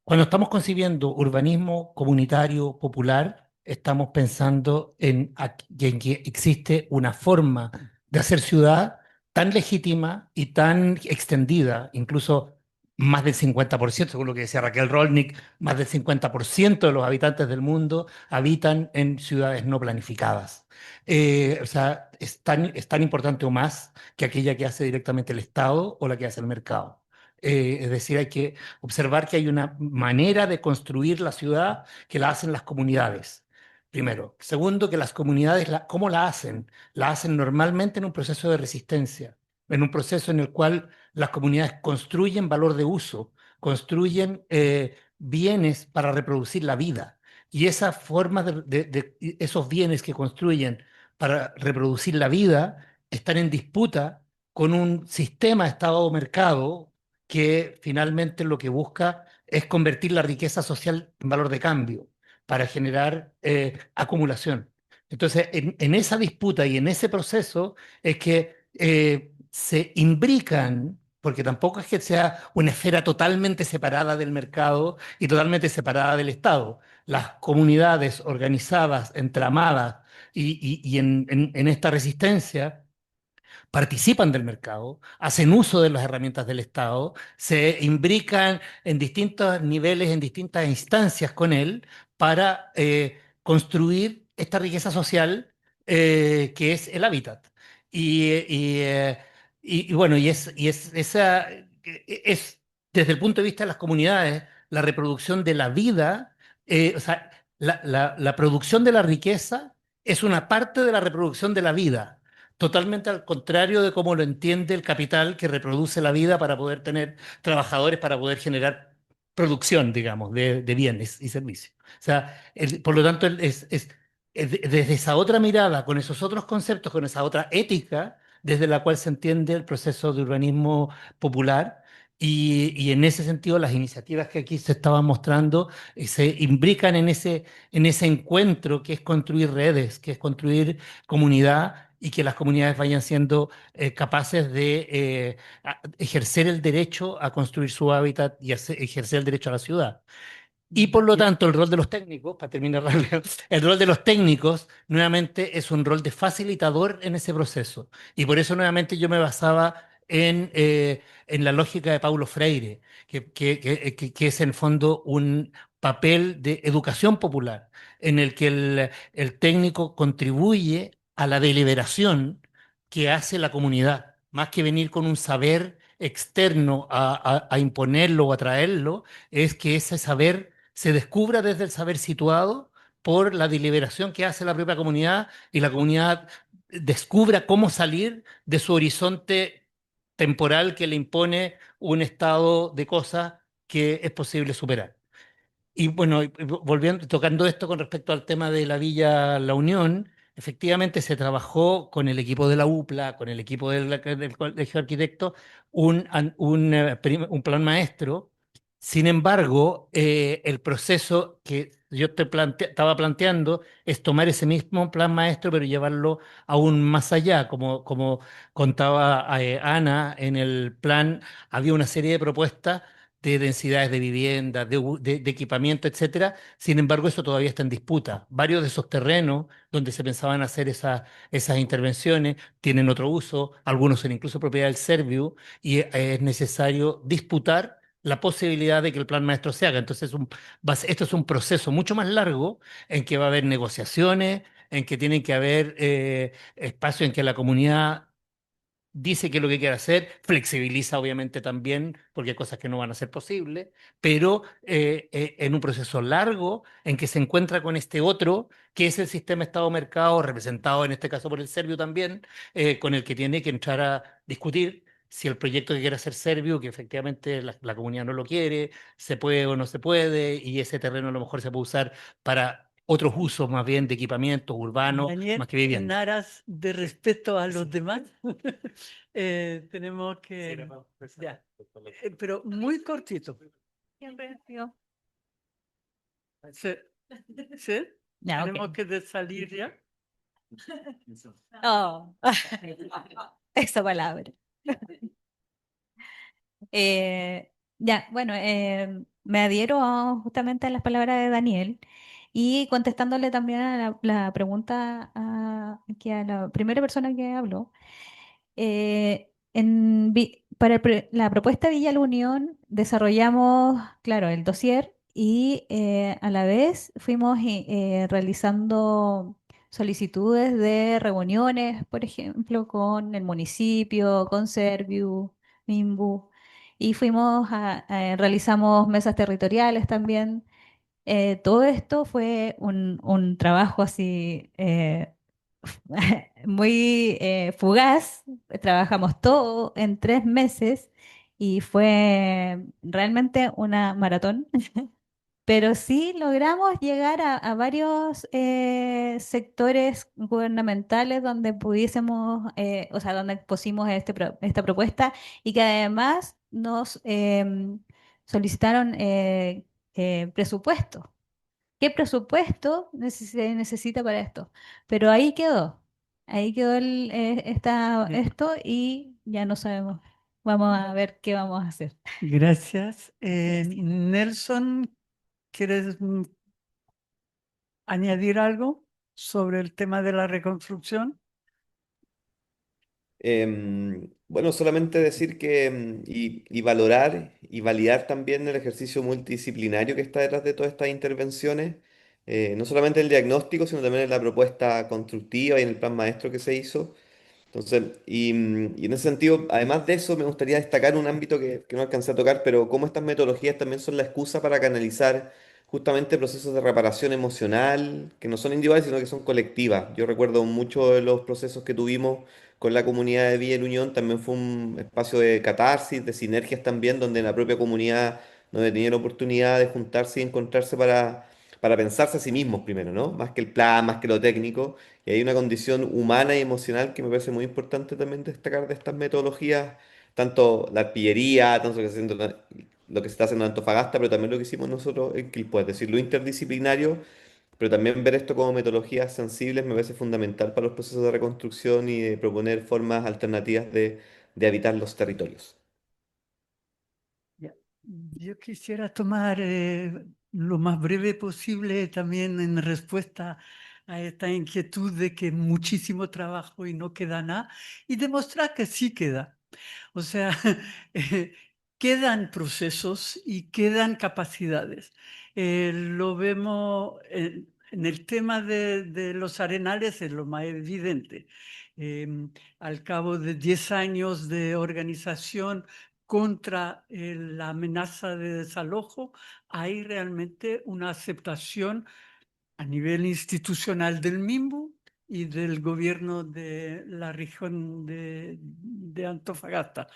cuando estamos concibiendo urbanismo comunitario popular, estamos pensando en que existe una forma de hacer ciudad tan legítima y tan extendida, incluso más del 50%, según lo que decía Raquel Rolnick, más del 50% de los habitantes del mundo habitan en ciudades no planificadas. O sea, es tan importante o más que aquella que hace directamente el Estado o la que hace el mercado. Es decir, hay que observar que hay una manera de construir la ciudad que la hacen las comunidades. Primero. Segundo, que las comunidades, ¿cómo la hacen? La hacen normalmente en un proceso de resistencia, en un proceso en el cual las comunidades construyen valor de uso, construyen bienes para reproducir la vida. Y esas formas esos bienes que construyen para reproducir la vida están en disputa con un sistema de Estado-mercado que finalmente lo que busca es convertir la riqueza social en valor de cambio para generar acumulación. Entonces, en esa disputa y en ese proceso es que se imbrican, porque tampoco es que sea una esfera totalmente separada del mercado y totalmente separada del Estado. Las comunidades organizadas, entramadas y en esta resistencia participan del mercado, hacen uso de las herramientas del Estado, se imbrican en distintos niveles, en distintas instancias con él para construir esta riqueza social que es el hábitat. Y bueno, es desde el punto de vista de las comunidades, la reproducción de la vida, o sea, la producción de la riqueza es una parte de la reproducción de la vida, totalmente al contrario de cómo lo entiende el capital que reproduce la vida para poder tener trabajadores, para poder generar producción, digamos, de bienes y servicios. O sea, por lo tanto, desde esa otra mirada, con esos otros conceptos, con esa otra ética, desde la cual se entiende el proceso de urbanismo popular. Y en ese sentido, las iniciativas que aquí se estaban mostrando se imbrican en ese encuentro que es construir redes, que es construir comunidad y que las comunidades vayan siendo capaces de ejercer el derecho a construir su hábitat y ejercer el derecho a la ciudad. Y por lo tanto, el rol de los técnicos, para terminar rápido, el rol de los técnicos nuevamente es un rol de facilitador en ese proceso. Y por eso nuevamente yo me basaba en la lógica de Paulo Freire, que es en el fondo un papel de educación popular, en el que el técnico contribuye a la deliberación que hace la comunidad, más que venir con un saber externo a imponerlo o a traerlo, es que ese saber se descubra desde el saber situado por la deliberación que hace la propia comunidad y la comunidad descubra cómo salir de su horizonte temporal que le impone un estado de cosas que es posible superar. Y bueno, volviendo, tocando esto con respecto al tema de la Villa La Unión, efectivamente se trabajó con el equipo de la UPLA, con el equipo del Colegio de Arquitectos, un plan maestro. Sin embargo, el proceso que yo estaba planteando es tomar ese mismo plan maestro, pero llevarlo aún más allá. Como contaba Ana, en el plan había una serie de propuestas de densidades de vivienda, de equipamiento, etcétera. Sin embargo, eso todavía está en disputa. Varios de esos terrenos donde se pensaban hacer esas intervenciones tienen otro uso, algunos son incluso propiedad del Serviu, y es necesario disputar la posibilidad de que el plan maestro se haga. Entonces, esto es un proceso mucho más largo en que va a haber negociaciones, en que tienen que haber espacio en que la comunidad dice qué es lo que quiere hacer, flexibiliza obviamente también, porque hay cosas que no van a ser posibles, pero en un proceso largo en que se encuentra con este otro, que es el sistema Estado-Mercado, representado en este caso por el Servio también, con el que tiene que entrar a discutir si el proyecto que quiere hacer Servio, que efectivamente la comunidad no lo quiere, se puede o no se puede, y ese terreno a lo mejor se puede usar para otros usos más bien de equipamientos urbanos, Daniel, más que en vivienda. aras de respeto a los demás, tenemos que... Ya, pero muy cortito. Siempre digo, ¿Sí? ¿Sí? ya, Tenemos ok. que salir ya. Oh, esa palabra. Ya, bueno, me adhiero justamente a las palabras de Daniel y contestándole también a la pregunta que a la primera persona que habló. Para la propuesta Villa La Unión desarrollamos, claro, el dossier y a la vez fuimos realizando solicitudes de reuniones, por ejemplo, con el municipio, con Serviu, Minbu, y realizamos mesas territoriales también. Todo esto fue un trabajo así muy fugaz. Trabajamos todo en 3 meses y fue realmente una maratón. Pero sí logramos llegar a varios sectores gubernamentales donde pudiésemos, o sea, donde pusimos esta propuesta y que además nos solicitaron presupuesto. ¿Qué presupuesto se necesita para esto? Pero ahí quedó esto y ya no sabemos. Vamos a ver qué vamos a hacer. Gracias. Nelson, ¿quieres añadir algo sobre el tema de la reconstrucción? Bueno, solamente decir que y valorar y validar también el ejercicio multidisciplinario que está detrás de todas estas intervenciones, no solamente el diagnóstico, sino también en la propuesta constructiva y en el plan maestro que se hizo. Entonces, y en ese sentido, además de eso, me gustaría destacar un ámbito que no alcancé a tocar, pero cómo estas metodologías también son la excusa para canalizar justamente procesos de reparación emocional, que no son individuales, sino que son colectivas. Yo recuerdo mucho de los procesos que tuvimos con la comunidad de Villa El Unión, también fue un espacio de catarsis, de sinergias también, donde la propia comunidad no tenía la oportunidad de juntarse y encontrarse para pensarse a sí mismos primero, ¿no? Más que el plan, más que lo técnico. Y hay una condición humana y emocional que me parece muy importante también destacar de estas metodologías, tanto la arpillería, tanto lo que se está haciendo en Antofagasta, pero también lo que hicimos nosotros en Quilpué, es decir, lo interdisciplinario pero también ver esto como metodologías sensibles me parece fundamental para los procesos de reconstrucción y de proponer formas alternativas de habitar los territorios. Ya. Yo quisiera tomar lo más breve posible también en respuesta a esta inquietud de que muchísimo trabajo y no queda nada, y demostrar que sí queda. O sea, eh, quedan procesos y quedan capacidades. Lo vemos en el tema de los arenales, es lo más evidente. Al cabo de 10 años de organización contra la amenaza de desalojo, hay realmente una aceptación a nivel institucional del MIMBU y del gobierno de la región de Antofagasta.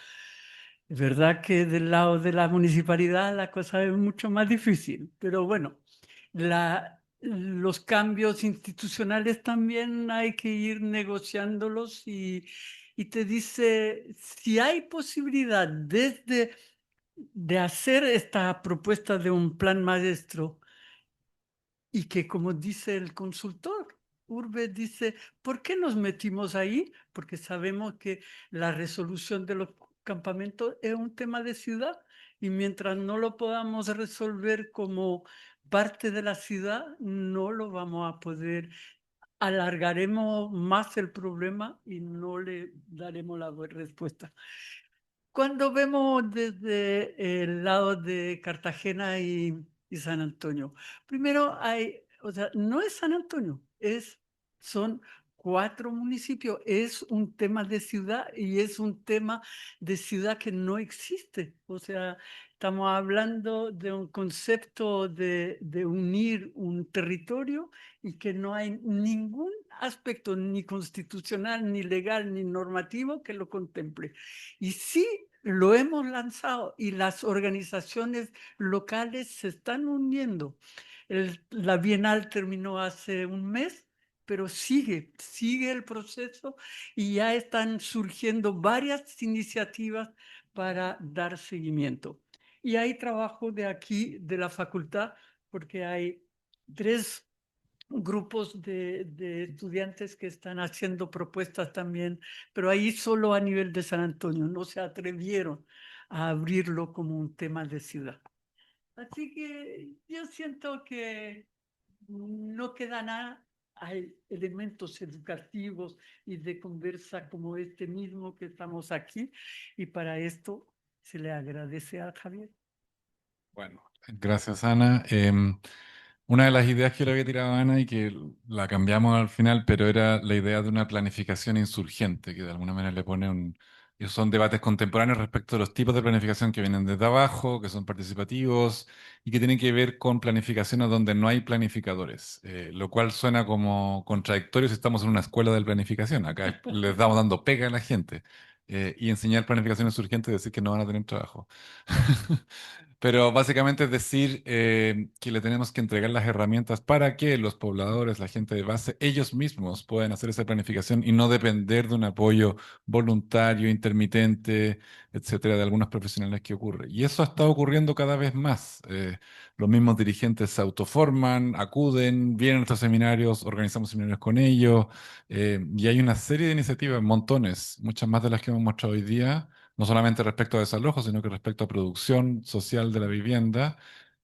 Es verdad que del lado de la municipalidad la cosa es mucho más difícil, pero bueno, los cambios institucionales también hay que ir negociándolos y te dice, si hay posibilidad desde de hacer esta propuesta de un plan maestro y que como dice el consultor, Urbe dice, ¿por qué nos metimos ahí? Porque sabemos que la resolución de los campamentos es un tema de ciudad y mientras no lo podamos resolver como parte de la ciudad, no lo vamos a poder, alargaremos más el problema y no le daremos la respuesta. Cuando vemos desde el lado de Cartagena y San Antonio, primero hay, o sea, no es San Antonio, son 4 municipios, es un tema de ciudad y es un tema de ciudad que no existe. O sea, estamos hablando de un concepto de unir un territorio y que no hay ningún aspecto ni constitucional, ni legal, ni normativo que lo contemple. Y sí lo hemos lanzado y las organizaciones locales se están uniendo. La Bienal terminó hace un mes, pero sigue el proceso y ya están surgiendo varias iniciativas para dar seguimiento. Y hay trabajo de aquí, de la facultad, porque hay 3 grupos de estudiantes que están haciendo propuestas también, pero ahí solo a nivel de San Antonio, no se atrevieron a abrirlo como un tema de ciudad. Así que yo siento que no queda nada, hay elementos educativos y de conversa como este mismo que estamos aquí, y para esto se le agradece a Javier. Bueno, gracias, Ana. Una de las ideas que le había tirado a Ana y que la cambiamos al final, pero era la idea de una planificación insurgente, que de alguna manera le pone un... Esos son debates contemporáneos respecto a los tipos de planificación que vienen desde abajo, que son participativos y que tienen que ver con planificaciones donde no hay planificadores, lo cual suena como contradictorio si estamos en una escuela de planificación. Acá les estamos dando pega a la gente y enseñar planificación insurgente y decir que no van a tener trabajo. Pero básicamente es decir que le tenemos que entregar las herramientas para que los pobladores, la gente de base, ellos mismos puedan hacer esa planificación y no depender de un apoyo voluntario, intermitente, etcétera, de algunos profesionales que ocurre. Y eso ha estado ocurriendo cada vez más. Los mismos dirigentes se autoforman, acuden, vienen a nuestros seminarios, organizamos seminarios con ellos, y hay una serie de iniciativas, montones, muchas más de las que hemos mostrado hoy día no solamente respecto a desalojo, sino que respecto a producción social de la vivienda,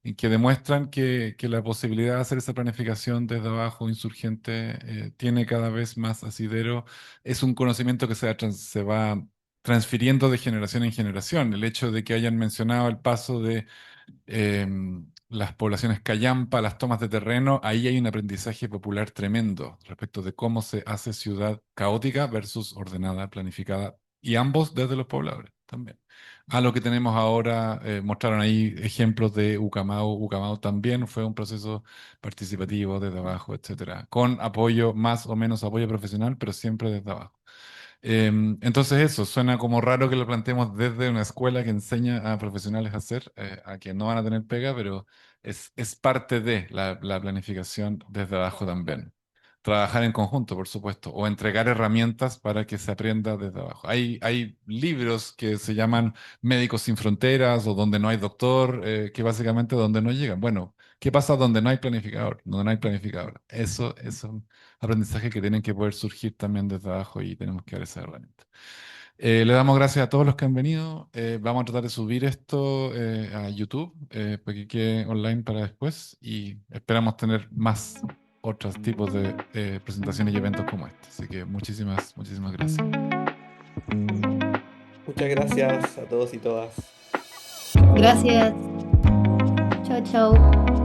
y que demuestran que la posibilidad de hacer esa planificación desde abajo, insurgente, tiene cada vez más asidero. Es un conocimiento que se va transfiriendo de generación en generación. El hecho de que hayan mencionado el paso de las poblaciones callampa, las tomas de terreno, ahí hay un aprendizaje popular tremendo respecto de cómo se hace ciudad caótica versus ordenada, planificada, y ambos desde los pobladores también. A lo que tenemos ahora, mostraron ahí ejemplos de Ucamau. Ucamau también fue un proceso participativo desde abajo, etcétera, con apoyo, más o menos apoyo profesional, pero siempre desde abajo. Entonces eso, suena como raro que lo planteemos desde una escuela que enseña a profesionales a hacer, a que no van a tener pega, pero es parte de la planificación desde abajo también. Trabajar en conjunto, por supuesto, o entregar herramientas para que se aprenda desde abajo. Hay libros que se llaman Médicos sin Fronteras o Donde no hay doctor, que básicamente donde no llegan. Bueno, ¿Qué pasa donde no hay planificador? Donde no hay planificador. Eso es un aprendizaje que tienen que poder surgir también desde abajo y tenemos que dar esa herramienta. Le damos gracias a todos los que han venido. Vamos a tratar de subir esto a YouTube para que quede online para después y esperamos tener más otros tipos de presentaciones y eventos como este. Así que muchísimas gracias. Muchas gracias a todos y todas. Chao. Gracias. Chao, chao.